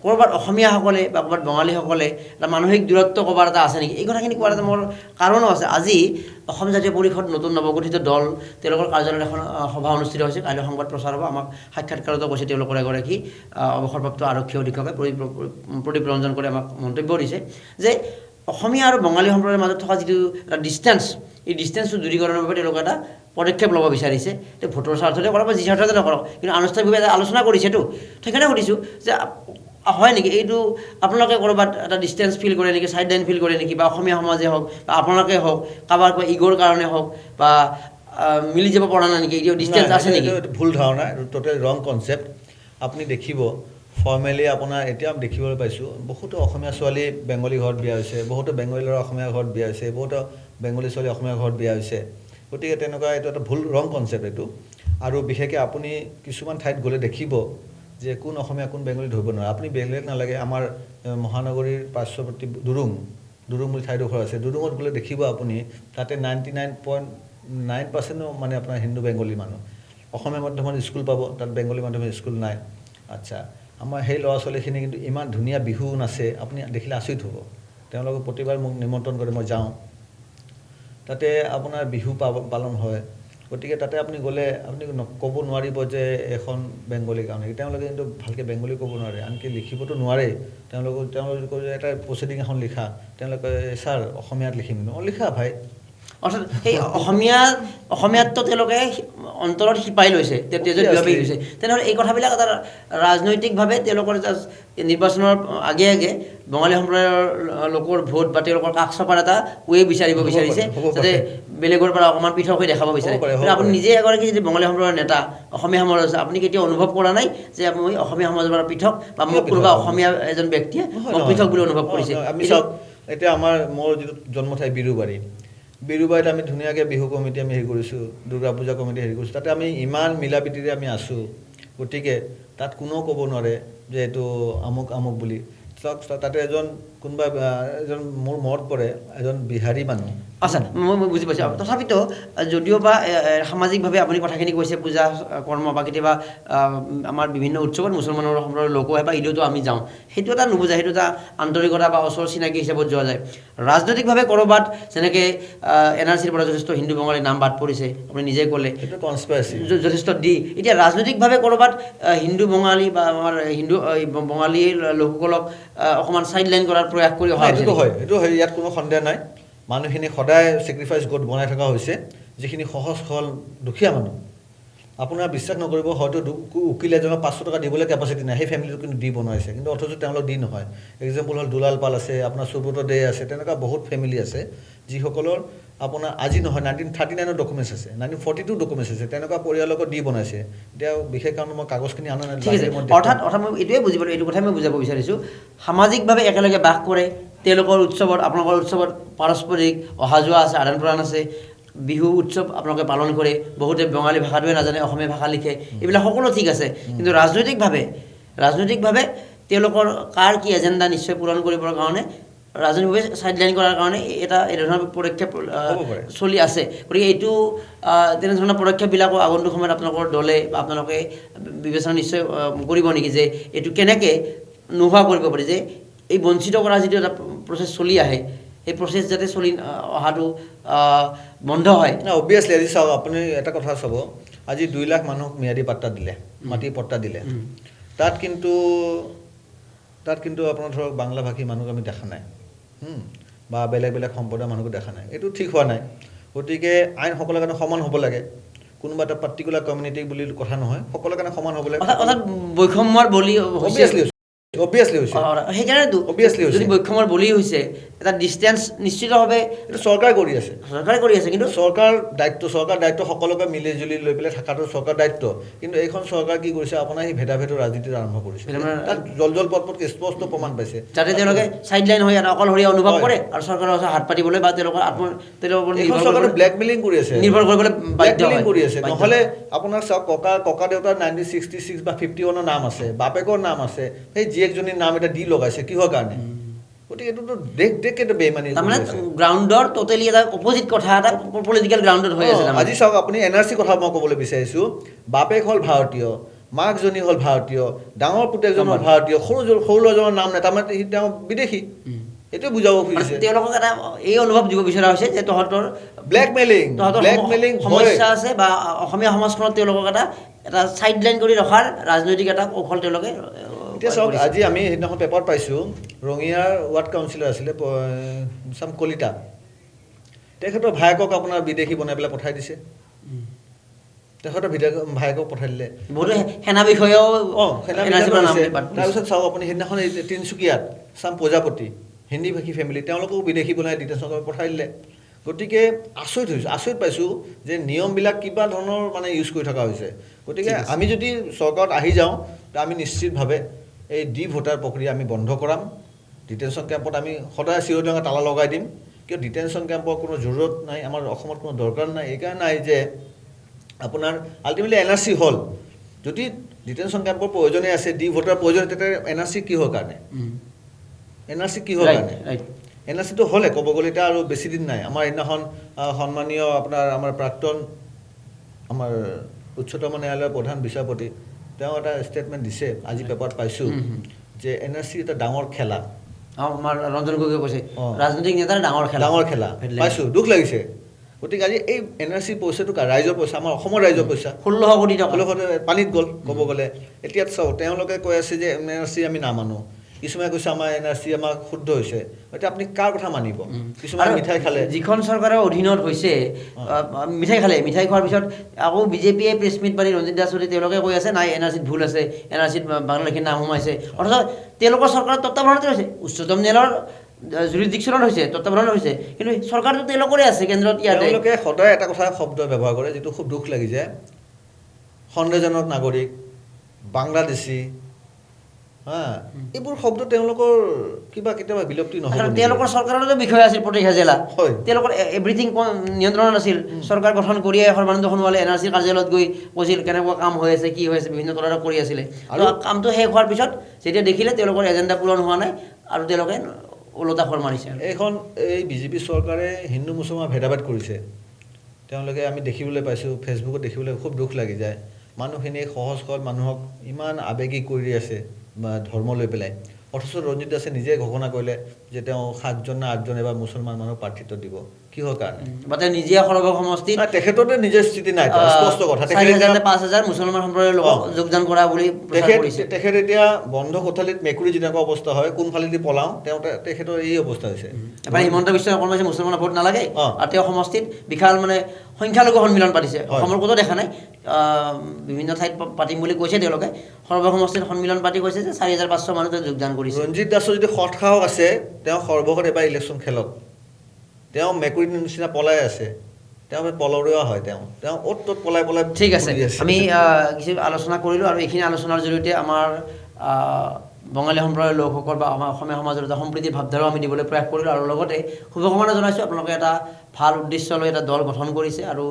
ক'ৰবাত অসমীয়াসকলে বা ক'ৰবাত বঙালীসকলে এটা মানসিক দূৰত্ব ক'ৰবাত এটা আছে নেকি? এই কথাখিনি কোৱাৰ এটা মোৰ কাৰণো আছে। আজি অসম জাতীয় পৰিষদ নতুন নৱগঠিত দল, তেওঁলোকৰ কাৰ্যালয়ত এখন সভা অনুষ্ঠিত হৈছে, কাইলৈ সংবাদ প্ৰচাৰ হ'ব। আমাক সাক্ষাৎকাৰতো কৈছে তেওঁলোকৰ এগৰাকী অৱসৰপ্ৰাপ্ত আৰক্ষী অধীক্ষকে প্ৰদীপ ৰঞ্জন কৰি আমাক মন্তব্য দিছে যে অসমীয়া আৰু বঙালী সম্প্ৰদায়ৰ মাজত থকা যিটো এটা ডিষ্টেঞ্চ, এই ডিষ্টেঞ্চটো দূৰীকৰণৰ বাবে তেওঁলোকে এটা পদক্ষেপ ল'ব বিচাৰিছে। তে ভোটৰ স্বাৰ্থতে কৰক বা যি স্বাৰ্থতে নকৰক, কিন্তু আনুষ্ঠানিকভাৱে এটা আলোচনা কৰিছেতো। সেইকাৰণে সুধিছোঁ যে হয় নেকি এইটো আপোনালোকে ক'ৰবাত এটা ডিষ্টেঞ্চ ফিল কৰে নেকি, ছাইড লাইন ফিল কৰে নেকি, বা অসমীয়া সমাজে হওক বা আপোনালোকে হওক, কাৰোবাৰ কিবা ইগ'ৰ কাৰণে হওক বা মিলি যাব পৰা নাই নেকি, এইটো ডিষ্টেঞ্চ আছে নেকি? ভুল ধাৰণা, টোটেল ৰং কনচেপ্ট। আপুনি দেখিব ফৰ্মেলি আপোনাৰ এতিয়া দেখিবলৈ পাইছোঁ বহুতো অসমীয়া ছোৱালী বেংগলী ঘৰত বিয়া হৈছে, বহুতো বেংগলী ল'ৰা অসমীয়া ঘৰত বিয়া হৈছে, বহুতো বেংগলী ছোৱালী অসমীয়া ঘৰত বিয়া হৈছে। গতিকে তেনেকুৱা এইটো এটা ভুল ৰং কনচেপ্ট এইটো। আৰু বিশেষকৈ আপুনি কিছুমান ঠাইত গ'লে দেখিব যে কোন অসমীয়া কোন বেংগলী ধৰিব নোৱাৰে। আপুনি বেলেগ নালাগে, আমাৰ মহানগৰীৰ পাৰ্শ্বৱৰ্তী দুৰুং বুলি ঠাইডোখৰ আছে, দুৰুঙত গ'লে দেখিব আপুনি তাতে 99.9% মানে আপোনাৰ হিন্দু বেংগলী মানুহ। অসমীয়া মাধ্যমৰ স্কুল পাব, তাত বেংগলী মাধ্যমৰ স্কুল নাই। আচ্ছা, আমাৰ সেই ল'ৰা ছোৱালীখিনি কিন্তু ইমান ধুনীয়া বিহু নাচে, আপুনি দেখিলে আচৰিত হ'ব। তেওঁলোকে প্ৰতিবাৰ মোক নিমন্ত্ৰণ কৰে, মই যাওঁ। তাতে আপোনাৰ বিহু পালন হয়। গতিকে তাতে আপুনি গ'লে আপুনি ক'ব নোৱাৰিব যে এখন বেংগলী কাৰণে, তেওঁলোকে কিন্তু ভালকৈ বেংগলী ক'ব নোৱাৰে, আনকি লিখিবতো নোৱাৰে। তেওঁলোকে এটা প্ৰচিডিং এখন লিখা, তেওঁলোকে ছাৰ অসমীয়াত লিখিম, লিখা ভাই। অৰ্থাৎ সেই অসমীয়াততো তেওঁলোকে অন্তৰত শিপাই লৈছে, তেজত বিয়পি গৈছে। তেনেহ'লে এই কথাবিলাক এটা ৰাজনৈতিকভাৱে তেওঁলোকৰ নিৰ্বাচনৰ আগে আগে বঙালী সম্প্ৰদায়ৰ লোকৰ ভোট বা তেওঁলোকৰ কাষ চপাৰ এটা ৱে বিচাৰিব বিচাৰিছে, যাতে বেলেগৰ পৰা অকণমান পৃথক হৈ দেখাব বিচাৰে। আপুনি নিজে এগৰাকী যদি বঙালী সম্প্ৰদায়ৰ নেতা, অসমীয়া সমাজৰ আছে, আপুনি কেতিয়াও অনুভৱ কৰা নাই যে মই অসমীয়া সমাজৰ পৰা পৃথক বা মোক কোনোবা অসমীয়া এজন ব্যক্তিয়ে মোক পৃথক বুলি অনুভৱ কৰিছে? আমি চাওক, এতিয়া মোৰ যিটো জন্মঠাই বিৰুবাৰীত আমি ধুনীয়াকৈ বিহু কমিটি আমি হেৰি কৰিছোঁ, দুৰ্গা পূজা কমিটি হেৰি কৰিছোঁ, তাতে আমি ইমান মিলা প্ৰীতিৰে আমি আছোঁ। গতিকে তাত কোনেও ক'ব নোৱাৰে যে এইটো আমুক বুলি। চাওক, তাতে কোনোবা এজন মোৰ মনত পৰে এজন বিহাৰী মানুহ। আচ্ছা, মই বুজি পাইছোঁ। তথাপিতো যদিও বা সামাজিকভাৱে আপুনি কথাখিনি কৈছে, পূজা কৰ্ম বা কেতিয়াবা আমাৰ বিভিন্ন উৎসৱত মুছলমানৰ সম্প্ৰদায়ৰ লোকো আহে বা ঈদতো আমি যাওঁ, সেইটো এটা নুবুজায়, সেইটো এটা আন্তৰিকতা বা ওচৰ চিনাকি হিচাপত যোৱা যায়। ৰাজনৈতিকভাৱে ক'ৰবাত যেনেকৈ NRCৰ পৰা যথেষ্ট হিন্দু বঙালীৰ নাম বাদ পৰিছে, আপুনি নিজে ক'লে যথেষ্ট এতিয়া ৰাজনৈতিকভাৱে ক'ৰবাত হিন্দু বঙালী বা আমাৰ বঙালী লোকসকলক অকণমান চাইড লাইন কৰাৰ প্ৰয়াস কৰি অহা হৈছে। সেইটো হয়, ইয়াত কোনো সন্দেহ নাই। মানুহখিনি সদায় ছেক্ৰিফাইচ গোট বনাই থকা হৈছে, যিখিনি সহজ সৰল দুখীয়া মানুহ। আপোনাৰ বিশ্বাস নকৰিব, হয়তো উকিল এজনক 500 টকা দিবলৈ কেপাচিটি নাই, সেই ফেমিলিটো কিন্তু দি বনাইছে, কিন্তু অথচ তেওঁলোক দি নহয়। এক্সাম্পল হ'ল দুলাল পাল আছে, আপোনাৰ সুব্ৰত দে আছে, তেনেকুৱা বহুত ফেমিলি আছে যিসকলৰ আপোনাৰ আজি নহয় 1939ৰ ডকুমেণ্টছ আছে, 1942 ডকুমেণ্টছ আছে, তেনেকুৱা পৰিয়ালকো দি বনাইছে। এতিয়া বিশেষ কাৰণ মই কাগজখিনি আনা নাই। অৰ্থাৎ মই এইটোৱে বুজি পালোঁ, এইটো কথাই মই বুজাব বিচাৰিছোঁ, সামাজিকভাৱে একেলগে বাস কৰে, তেওঁলোকৰ উৎসৱত আপোনালোকৰ উৎসৱত পাৰস্পৰিক অহা যোৱা আছে, আদান প্ৰদান আছে, বিহু উৎসৱ আপোনালোকে পালন কৰে, বহুতে বঙালী ভাষাটোৱে নাজানে, অসমীয়া ভাষা লিখে, এইবিলাক সকলো ঠিক আছে। কিন্তু ৰাজনৈতিকভাৱে তেওঁলোকৰ কাৰ কি এজেণ্ডা নিশ্চয় পূৰণ কৰিবৰ কাৰণে, ৰাজনৈতিকভাৱে চাইডলাইন কৰাৰ কাৰণে এই ধৰণৰ পদক্ষেপ চলি আছে। গতিকে এইটো তেনেধৰণৰ পদক্ষেপবিলাকো আগন্তুক সময়ত আপোনালোকৰ দলে বা আপোনালোকে বিবেচনা নিশ্চয় কৰিব নেকি, যে এইটো কেনেকৈ নোহোৱা কৰিব পাৰি, যে এই বঞ্চিত কৰা যিটো এটা প্ৰচেছ চলি আহে, এই প্ৰচেছ যাতে চলি অহাটো বন্ধ হয়। অবভিয়াছলি আজি চাওক, আপুনি এটা কথা চাব, আজি 2 লাখ মানুহক ম্যাদী পাট্টা দিলে, মাটিৰ পট্টা দিলে, তাত কিন্তু আপোনাৰ ধৰক বাংলাভাষী মানুহক আমি দেখা নাই, বা বেলেগ সম্প্ৰদায়ৰ মানুহকো দেখা নাই। এইটো ঠিক হোৱা নাই। গতিকে আইন সকলোৰে কাৰণে সমান হ'ব লাগে, কোনোবা এটা পাৰ্টিকুলাৰ কমিউনিটি বুলি কথা নহয়, সকলোৰে কাৰণে সমান হ'ব লাগে। অৰ্থাৎ বৈষম্যৰ বলি অবভিয়াছলি হৈছে, সেইকাৰণেতো যদি বৈষম্যৰ বলি হৈছে, এটা ডিষ্টেঞ্চ নিশ্চিতভাৱে এইটো চৰকাৰে কৰি আছে, কিন্তু চৰকাৰ দায়িত্ব সকলোকে মিলি জুলি লৈ পেলাই থকাটো চৰকাৰ দায়িত্ব। কিন্তু এইখন চৰকাৰ কি কৰিছে, আপোনাৰ সেই ভেদাভেদৰ ৰাজনীতি আৰম্ভ কৰিছে, তাত জল পটপটকৈ স্পষ্ট প্ৰমাণ পাইছে, যাতে তেওঁলোকে চাইডলাইন হৈ অকলশৰীয়া অনুভৱ কৰে আৰু চৰকাৰৰ ওচৰত হাত পাতিবলৈ বা তেওঁলোকৰ ব্লেকমেইলিং কৰি আছে, নিৰ্ভৰ কৰিবলৈ বাধ্য কৰি আছে। নহ'লে আপোনাৰ চাওক, ককা দেউতাৰ 1966 বা 51ৰ নাম আছে, বাপেকৰ নাম আছে, সেই জীয়েকজনীৰ নাম এটা দি লগাইছে, কিহৰ কাৰণে? গতিকে এইটোতো দেশ বেইমানি। তাৰমানে গ্ৰাউণ্ডৰ টোটেলি এটা অপজিট কথা, এটা পলিটিকেল গ্ৰাউণ্ডত হৈ আছে। আজি চাওক, আপুনি NRC কথা মই ক'বলৈ বিচাৰিছোঁ, বাপেক হ'ল ভাৰতীয়, মাকজনী হ'ল ভাৰতীয়, ডাঙৰ পুতেকজন হ'ল ভাৰতীয়, সৰু ল'ৰাজনৰ নাম নাই, তাৰমানে তেওঁ বিদেশী। এইটোৱে বুজাব খুজিছে। তেওঁলোকক এটা এই অনুভৱ দিব বিচৰা হৈছে যে তহঁতৰ ব্লেকমেইলিং সমস্যা আছে বা অসমীয়া সমাজখনত তেওঁলোকক এটা চাইড লাইন কৰি ৰখাৰ ৰাজনৈতিক এটা কৌশল তেওঁলোকে এতিয়া চাওক, আজি আমি সেইদিনাখন পেপাৰত পাইছোঁ, ৰঙিয়াৰ ৱাৰ্ড কাউন্সিলৰ আছিলে চাম কলিতা, তেখেতৰ ভায়েকক আপোনাৰ বিদেশী বনাই পেলাই পঠাই দিছে। তেখেতৰ ভায়েকক পঠাই দিলে। বহুতো সেনা বিষয়েও তাৰপিছত চাওক আপুনি সেইদিনাখন তিনিচুকীয়াত চাম প্ৰজাপতি হিন্দী ভাষী ফেমিলি, তেওঁলোকেও বিদেশী বনাই ডিটেনশ্যন কৰি পঠাই দিলে। গতিকে আচৰিত পাইছোঁ যে নিয়মবিলাক কিবা ধৰণৰ মানে ইউজ কৰি থকা হৈছে। গতিকে আমি যদি চৰকাৰত আহি যাওঁ, আমি নিশ্চিতভাৱে এই ভোটাৰ প্ৰক্ৰিয়া আমি বন্ধ কৰাম। ডিটেনশ্যন কেম্পত আমি সদায় চিৰদিনৰ তালা লগাই দিম, কিয় ডিটেনশ্যন কেম্পৰ কোনো জৰুৰত নাই, আমাৰ অসমত কোনো দৰকাৰ নাই। এইকাৰণে নাই যে আপোনাৰ আল্টিমেটলি NRC হ'ল, যদি ডিটেনশ্যন কেম্পৰ প্ৰয়োজনে আছে, ভোটাৰ প্ৰয়োজন, তেতিয়া NRC কিহৰ কাৰণে? NRC কিহৰ কাৰণে? NRCটো হ'লে ক'ব গ'লে এতিয়া আৰু বেছি দিন নাই। আমাৰ সেইদিনাখন সন্মানীয় আমাৰ প্ৰাক্তন আমাৰ উচ্চতম ন্যায়ালয়ৰ প্ৰধান বিচাৰপতি তেওঁ এটা ষ্টেটমেণ্ট দিছে, আজি পেপাৰত পাইছোঁ, যে NRC এটা ডাঙৰ খেলা। আমাৰ ৰঞ্জন গগৈয়ে কৈছে ৰাজনৈতিক নেতাৰ ডাঙৰ খেলা পাইছোঁ, দুখ লাগিছে। গতিকে আজি এই NRC পইচাটো ৰাইজৰ পইচা, আমাৰ অসমৰ ৰাইজৰ পইচা, 1600 কোটি টকা পানীত গ'ল ক'ব গ'লে। এতিয়া চাওক, তেওঁলোকে কৈ আছে যে NRC আমি নামানো, কিছুমানে কৈছে আমাৰ NRC আমাৰ শুদ্ধ হৈছে। এতিয়া আপুনি কাৰ কথা মানিব? কিছুমানে মিঠাই খালে, যিখন চৰকাৰৰ অধীনত হৈছে মিঠাই খোৱাৰ পিছত আকৌ বিজেপিয়ে প্ৰেছ মিট পাতি ৰঞ্জিত দাস তেওঁলোকে কৈ আছে নাই NRCত ভুল আছে, NRCত বাংলাদেশীৰ নাম সোমাইছে। অথচ তেওঁলোকৰ চৰকাৰৰ তত্বাৱধানতে হৈছে, উচ্চতম ন্যায়ালয়ৰ জুৰিডিকশ্যনত হৈছে, তত্বাৱধানত হৈছে, কিন্তু চৰকাৰটো তেওঁলোকৰে আছে কেন্দ্ৰত। তেওঁলোকে সদায় এটা কথা শব্দ ব্যৱহাৰ কৰে, যিটো খুব দুখ লাগি যায়, সন্দেহজনক নাগৰিক, বাংলাদেশী, এইবোৰ শব্দ তেওঁলোকৰ কিবা কেতিয়াবা বিলুপ্তি নহয়। তেওঁলোকৰ চৰকাৰতো বিষয় আছিল প্ৰতীক হাজেলা, তেওঁলোকৰ এভৰিথিং নিয়ন্ত্ৰণত আছিল। চৰকাৰ গঠন কৰিয়ে সৰ্বানন্দ সোণোৱালে NRC কাৰ্যালয়ত গৈ কৈছিল কেনেকুৱা কাম হৈ আছে, কি হৈ আছে, বিভিন্ন তদাৰক কৰি আছিলে। আৰু কামটো শেষ হোৱাৰ পিছত যেতিয়া দেখিলে তেওঁলোকৰ এজেণ্ডা পূৰণ হোৱা নাই আৰু তেওঁলোকে ওলোটা খৰ মাৰিছে। এই বিজেপি চৰকাৰে হিন্দু মুছলমান ভেদাভেদ কৰিছে। তেওঁলোকে আমি দেখিবলৈ পাইছোঁ, ফেচবুকত দেখিবলৈ খুব দুখ লাগি যায়। মানুহখিনি সহজ সৰল মানুহক ইমান আৱেগিক কৰি আছে ধৰ্ম লৈ পেলাই। অথচ ৰঞ্জিত দাসে নিজে ঘোষণা কৰিলে যে তেওঁ 7জন নে 8জন এবাৰ মুছলমান মানুহক প্ৰাৰ্থিত্ব দিব। কিহৰ কাৰণে? বা তেওঁ নিজে সৰগ সমষ্টিত তেখেততে নিজৰ স্থিতি নাই, স্পষ্ট কথা। 4000 নে 5000 মুছলমান সম্প্ৰদায়ৰ লোকক যোগদান কৰা বুলি তেখেত এতিয়া বন্ধ কোঠালিত মেকুৰী যেনেকুৱা অৱস্থা হয়, কোনফালেদি পলাওঁ, তেখেতৰ এই অৱস্থা হৈছে। এবাৰ হিমন্ত বিশ্ব শৰ্মাই কৈছে মুছলমানৰ ভোট নালাগে, আৰু তেওঁ সমষ্টিত বিশাল মানে সংখ্যালঘু সন্মিলন পাতিছে। অসমৰ ক'তো দেখা নাই, বিভিন্ন ঠাইত পাতিম বুলি কৈছে তেওঁলোকে। সৰ্বসমষ্টিত সন্মিলন পাতি কৈছে যে 4500 মানুহ যোগদান কৰিছে। ৰঞ্জিত দাসৰ যদি সৎ সাহস আছে, তেওঁ সৰ্বশত এবাৰ ইলেকশ্যন খেলক। তেওঁ মেকুৰীৰ নিচিনা পলাই আছে, তেওঁ পলৰুৱা হয়, তেওঁ অ'ত ত'ত পলাই। ঠিক আছে, আমি কিছু আলোচনা কৰিলোঁ, আৰু এইখিনি আলোচনাৰ জৰিয়তে আমাৰ বঙালী সম্প্ৰদায়ৰ লোকসকল বা আমাৰ অসমীয়া সমাজৰ এটা সম্প্ৰীতিৰ ভাৱধাৰাও আমি দিবলৈ প্ৰয়াস কৰিলোঁ। আৰু লগতে শুভকামনা জনাইছোঁ, আপোনালোকে এটা ভাল উদ্দেশ্য লৈ এটা দল গঠন কৰিছে। আৰু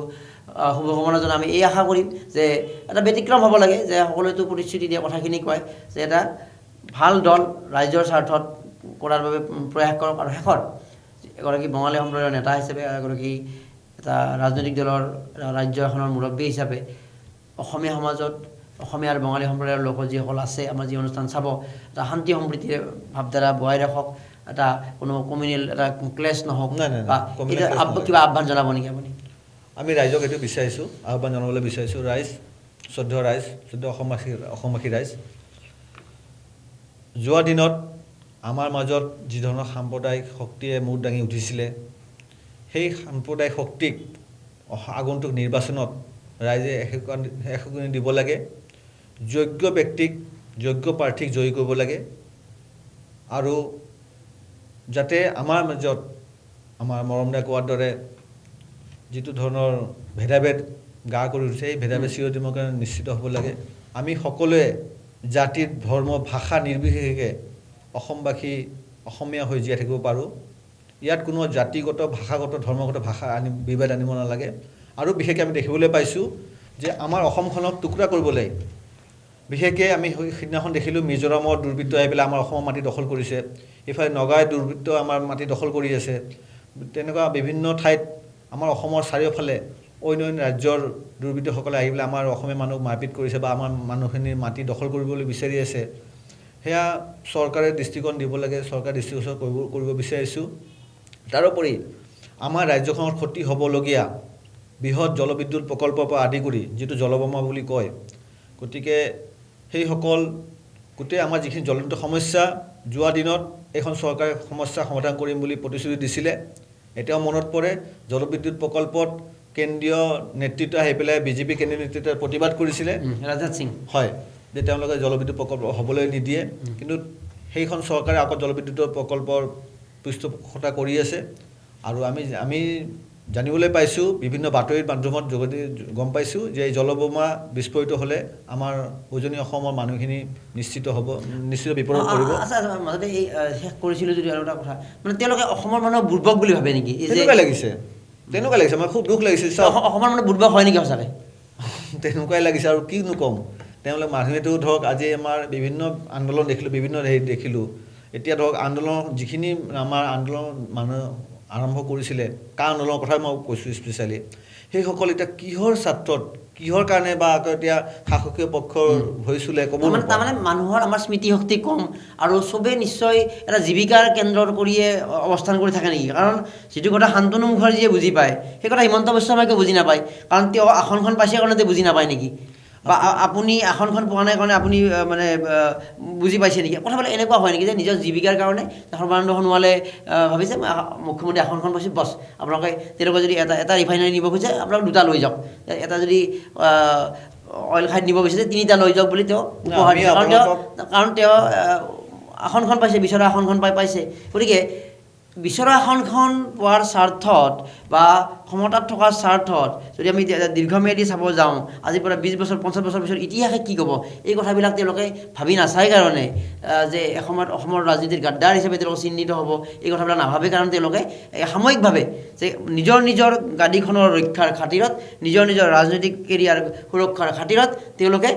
শুভকামনা জনাই আমি এই আশা কৰিম যে এটা ব্যতিক্ৰম হ'ব লাগে, যে সকলোৱেতো প্ৰতিশ্ৰুতি দিয়া কথাখিনি কয় যে এটা ভাল দল ৰাইজৰ স্বাৰ্থত কৰাৰ বাবে প্ৰয়াস কৰক। আৰু শেষত এগৰাকী বঙালী সম্প্ৰদায়ৰ নেতা হিচাপে, এগৰাকী এটা ৰাজনৈতিক দলৰ ৰাজ্য এখনৰ মুৰব্বী হিচাপে অসমীয়া সমাজত অসমীয়া আৰু বঙালী সম্প্ৰদায়ৰ লোক যিসকল আছে, আমাৰ যি অনুষ্ঠান চাব, এটা শান্তি সম্প্ৰীতিৰ ভাৱধাৰা বজাই ৰাখক, এটা কোনো কমিউনেল এটা ক্লেছ নহওক, বা কিবা আহ্বান জনাব নেকি আপুনি? আমি ৰাইজক এইটো বিচাৰিছোঁ, আহ্বান জনাবলৈ বিচাৰিছোঁ, শ্ৰদ্ধ অসমবাসী ৰাইজ, যোৱা দিনত আমাৰ মাজত যি ধৰণৰ সাম্প্ৰদায়িক শক্তিয়ে মূৰ দাঙি উঠিছিলে, সেই সাম্প্ৰদায়িক শক্তিক আগন্তুক নিৰ্বাচনত ৰাইজে এশকুনি দিব লাগে। যোগ্য ব্যক্তিক, যোগ্য প্ৰাৰ্থীক জয়ী কৰিব লাগে। আৰু যাতে আমাৰ মাজত আমাৰ মৰমদাই কোৱাৰ দৰে যিটো ধৰণৰ ভেদাভেদ গা কৰি উঠিছে, এই ভেদাভেদ চিৰদিনৰ কাৰণে নিশ্চিত হ'ব লাগে। আমি সকলোৱে জাতিৰ ধৰ্ম ভাষা নিৰ্বিশেষে অসমবাসী অসমীয়া হৈ জীয়াই থাকিব পাৰোঁ। ইয়াত কোনো জাতিগত ভাষাগত ধৰ্মগত বিভেদ আনিব নালাগে। আৰু বিশেষকৈ আমি দেখিবলৈ পাইছোঁ যে আমাৰ অসমখনক টুকুৰা কৰিবলৈ, বিশেষকৈ আমি সিদিনাখন দেখিলোঁ মিজোৰামৰ দুৰ্বৃত্ত আহি পেলাই আমাৰ অসমৰ মাটি দখল কৰিছে, ইফালে নগাই দুৰ্বৃত্ত আমাৰ মাটি দখল কৰি আছে। তেনেকুৱা বিভিন্ন ঠাইত আমাৰ অসমৰ চাৰিওফালে অন্য অন্য ৰাজ্যৰ দুৰ্বৃত্তসকলে আহি পেলাই আমাৰ অসমীয়া মানুহক মাৰপিট কৰিছে বা আমাৰ মানুহখিনিৰ মাটি দখল কৰিবলৈ বিচাৰি আছে সেয়া চৰকাৰে দৃষ্টিকোণ দিব লাগে চৰকাৰে দৃষ্টিগোচৰ কৰিব বিচাৰিছোঁ তাৰোপৰি আমাৰ ৰাজ্যখনৰ ক্ষতি হ'বলগীয়া বৃহৎ জলবিদ্যুৎ প্ৰকল্পৰ পৰা আদি কৰি যিটো জলবোমা বুলি কয় গতিকে সেইসকল গোটেই আমাৰ যিখিনি জ্বলন্ত সমস্যা যোৱা দিনত এখন চৰকাৰে সমস্যা সমাধান কৰিম বুলি প্ৰতিশ্ৰুতি দিছিলে এতিয়াও মনত পৰে জলবিদ্যুৎ প্ৰকল্পত কেন্দ্ৰীয় নেতৃত্ব আহি পেলাই বিজেপি কেন্দ্ৰীয় নেতৃত্বে প্ৰতিবাদ কৰিছিলে ৰাজনাথ সিং হয় যে তেওঁলোকে জলবিদ্যুৎ প্ৰকল্প হ'বলৈ নিদিয়ে কিন্তু সেইখন চৰকাৰে আকৌ জলবিদ্যুৎ প্ৰকল্পৰ পৃষ্ঠপোষকতা কৰি আছে আৰু আমি জানিবলৈ পাইছোঁ বিভিন্ন বাতৰিৰ মাধ্যমত যোগেদি গম পাইছোঁ যে এই জলবোমা বিস্ফোৰিত হ'লে আমাৰ উজনি অসমৰ মানুহখিনি নিশ্চিত বিপদত পৰিব মাজতে এই শেষ কৰিছিলোঁ যদি আৰু এটা কথা মানে তেওঁলোকে অসমৰ মানুহক বুৰ্বক বুলি ভাবে নেকি তেনেকুৱা লাগিছে আমাৰ খুব দুখ লাগিছে অসমৰ মানুহ বুৰ্বক হয় নেকি সঁচাকৈ তেনেকুৱাই লাগিছে আৰু কিনো ক'ম তেওঁলোকে মানুহেতো ধৰক আজি আমাৰ বিভিন্ন আন্দোলন দেখিলোঁ বিভিন্ন হেৰি দেখিলোঁ এতিয়া ধৰক আন্দোলন যিখিনি আমাৰ আন্দোলন মানুহ আৰম্ভ কৰিছিলে কাৰ আন্দোলনৰ কথা মই কৈছোঁ স্পেচিয়েলি সেইসকল এতিয়া কিহৰ স্বাৰ্থত কিহৰ কাৰণে বা এতিয়া শাসকীয় পক্ষৰ হৈছিলে ক'ব তাৰমানে মানুহৰ আমাৰ স্মৃতিশক্তি কম আৰু চবেই নিশ্চয় এটা জীৱিকাৰ কেন্দ্ৰ কৰিয়ে অৱস্থান কৰি থাকে নেকি কাৰণ যিটো কথা শান্তনু মুখাৰ্জীয়ে বুজি পায় সেই কথা হিমন্ত বিশ্ব শৰ্মাই বুজি নাপায় কাৰণ তেওঁ আসনখন পাইছে কাৰণে বুজি নাপায় নেকি বা আপুনি আসনখন পোৱা নাই কাৰণে আপুনি মানে বুজি পাইছে নেকি কথাবিলাক এনেকুৱা হয় নেকি যে নিজৰ জীৱিকাৰ কাৰণে সৰ্বানন্দ সোণোৱালে ভাবিছে মুখ্যমন্ত্ৰী আসনখন পাইছে বছ আপোনালোকে তেওঁলোকে যদি এটা ৰিফাইনাৰী নিব খুজিছে আপোনালোকে দুটা লৈ যাওক এটা যদি অইল খাইড নিব বিচাৰিছে তিনিটা লৈ যাওক বুলি তেওঁ উপহাৰ দিছে কাৰণ তেওঁ আসনখন পাইছে বিচৰা আসনখন পাইছে গতিকে বিচৰা আসনখন পোৱাৰ স্বাৰ্থত বা ক্ষমতাত থকাৰ স্বাৰ্থত যদি আমি দীৰ্ঘম্যাদী চাব যাওঁ আজিৰ পৰা 20 বছৰ 50 বছৰ পিছত ইতিহাসে কি ক'ব এই কথাবিলাক তেওঁলোকে ভাবি নাচায় কাৰণে যে এসময়ত অসমৰ ৰাজনীতিৰ গাদ্দাৰ হিচাপে তেওঁলোকে চিহ্নিত হ'ব এই কথাবিলাক নাভাবে কাৰণ তেওঁলোকে সাময়িকভাৱে যে নিজৰ গাদীখনৰ ৰক্ষাৰ খাতিৰত নিজৰ ৰাজনৈতিক কেৰিয়াৰ সুৰক্ষাৰ খাতিৰত তেওঁলোকে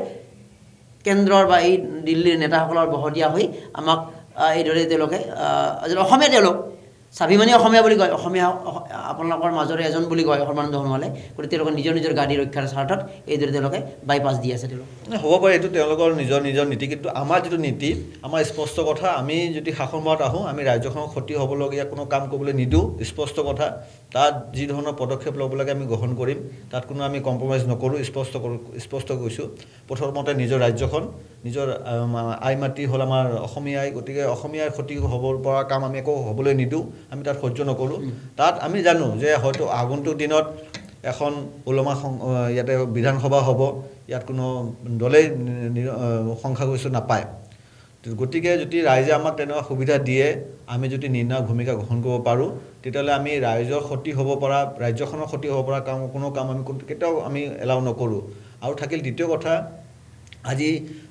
কেন্দ্ৰৰ বা এই দিল্লীৰ নেতাসকলৰ বহতীয়া হৈ আমাক এইদৰে তেওঁলোকে অসমীয়া তেওঁলোক স্বাভিমানী অসমীয়া বুলি কয় অসমীয়া আপোনালোকৰ মাজৰে এজন বুলি কয় সৰ্বানন্দ সোণোৱালে গতিকে তেওঁলোকে নিজৰ গাদী ৰক্ষাৰ স্বাৰ্থত এইদৰে তেওঁলোকে বাইপাছ দি আছে তেওঁলোক হ'ব পাৰে এইটো তেওঁলোকৰ নিজৰ নীতি কিন্তু আমাৰ যিটো নীতি আমাৰ স্পষ্ট কথা আমি যদি শাসনভাৰত আহোঁ আমি ৰাজ্যখনৰ ক্ষতি হ'বলগীয়া কোনো কাম কৰিবলৈ নিদিওঁ স্পষ্ট কথা তাত যি ধৰণৰ পদক্ষেপ ল'ব লাগে আমি গ্ৰহণ কৰিম তাত কোনো আমি কম্প্ৰমাইজ নকৰোঁ স্পষ্ট কৈছোঁ প্ৰথমতে নিজৰ ৰাজ্যখন নিজৰ আই মাটি হ'ল আমাৰ অসমীয়াই গতিকে অসমীয়াৰ ক্ষতি হ'ব পৰা কাম আমি একো হ'বলৈ নিদিওঁ আমি তাত সহ্য নকৰোঁ তাত আমি জানো যে হয়তো আগন্তুক দিনত এখন ওলমা ইয়াতে বিধানসভা হ'ব ইয়াত কোনো দলেই সংখ্যাগৰিষ্ঠ নাপায় গতিকে যদি ৰাইজে আমাক তেনেকুৱা সুবিধা দিয়ে আমি যদি নিৰ্ণায়ক ভূমিকা গ্ৰহণ কৰিব পাৰোঁ তেতিয়াহ'লে আমি ৰাইজৰ ক্ষতি হ'ব পৰা ৰাজ্যখনৰ ক্ষতি হ'ব পৰা কোনো কাম আমি কেতিয়াও আমি এলাউ নকৰোঁ আৰু থাকিল দ্বিতীয় কথা আজি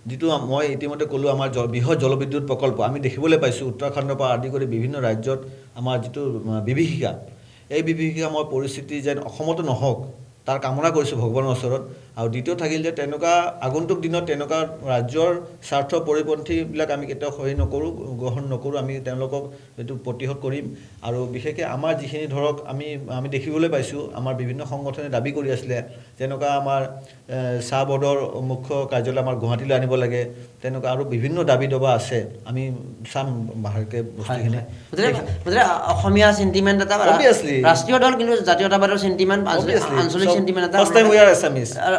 যিটো মই ইতিমধ্যে ক'লোঁ আমাৰ বৃহৎ জলবিদ্যুৎ প্ৰকল্প আমি দেখিবলৈ পাইছোঁ উত্তৰাখণ্ডৰ পৰা আদি কৰি বিভিন্ন ৰাজ্যত আমাৰ যিটো বিভীষিকা এই বিভীষিকাময় পৰিস্থিতি যেন অসমতো নহওক তাৰ কামনা কৰিছোঁ ভগৱানৰ ওচৰত আৰু দ্বিতীয় থাকিল যে তেনেকুৱা আগন্তুক দিনত তেনেকুৱা ৰাজ্যৰ স্বাৰ্থ পৰিপন্থীবিলাক আমি কেতিয়াও গ্ৰহণ নকৰোঁ আমি তেওঁলোকক এইটো প্ৰতিহত কৰিম আৰু বিশেষকৈ আমাৰ যিখিনি ধৰক আমি দেখিবলৈ পাইছোঁ আমাৰ বিভিন্ন সংগঠনে দাবী কৰি আছিলে যেনেকুৱা আমাৰ চাহ বৰ্ডৰ মুখ্য কাৰ্যালয় আমাৰ গুৱাহাটীলৈ আনিব লাগে তেনেকুৱা আৰু বিভিন্ন দাবী দবা আছে আমি চাম ভালকৈ বস্তুখিনি অসমীয়া চেণ্টিমেণ্ট এটা ৰাষ্ট্ৰীয় দল কিন্তু জাতীয়তাবাদৰ চেণ্টিমেণ্ট আঞ্চলিক চেণ্টিমেণ্ট এটা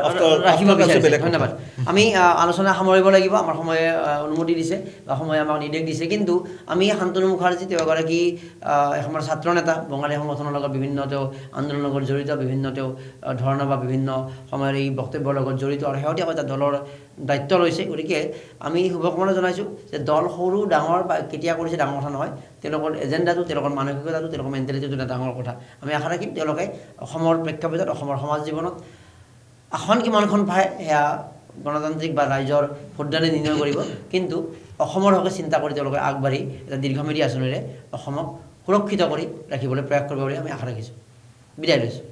ৰাখিব বিচাৰিছে ধন্যবাদ আমি আলোচনা সামৰিব লাগিব আমাৰ সময়ে অনুমতি দিছে বা সময়ে আমাক নিৰ্দেশ দিছে কিন্তু আমি শান্তনু মুখাৰ্জী তেওঁ এগৰাকী এসময়ৰ ছাত্ৰ নেতা বঙালী সংগঠনৰ লগত বিভিন্ন তেওঁ আন্দোলনৰ লগত জড়িত বিভিন্ন তেওঁ ধৰ্ণা বা বিভিন্ন সময়ৰ এই বক্তব্যৰ লগত জড়িত আৰু শেহতীয়াকৈ এটা দলৰ দায়িত্ব লৈছে গতিকে আমি শুভকামনা জনাইছোঁ যে দল সৰু ডাঙৰ বা কেতিয়া কৰিছে ডাঙৰ কথা নহয় তেওঁলোকৰ এজেণ্ডাটো তেওঁলোকৰ মানসিকতাটো তেওঁলোকৰ মেণ্টেলিটিটো এটা ডাঙৰ কথা আমি আশা ৰাখিম তেওঁলোকে অসমৰ প্ৰেক্ষাপটত অসমৰ সমাজ জীৱনত আসন কিমানখন পায় সেয়া গণতান্ত্ৰিক বা ৰাইজৰ ভোটদানে নিৰ্ণয় কৰিব কিন্তু অসমৰ হকে চিন্তা কৰি তেওঁলোকে আগবাঢ়ি এটা দীৰ্ঘম্যাদী আঁচনিৰে অসমক সুৰক্ষিত কৰি ৰাখিবলৈ প্ৰয়াস কৰিব বুলি আমি আশা ৰাখিছোঁ বিদায় লৈছোঁ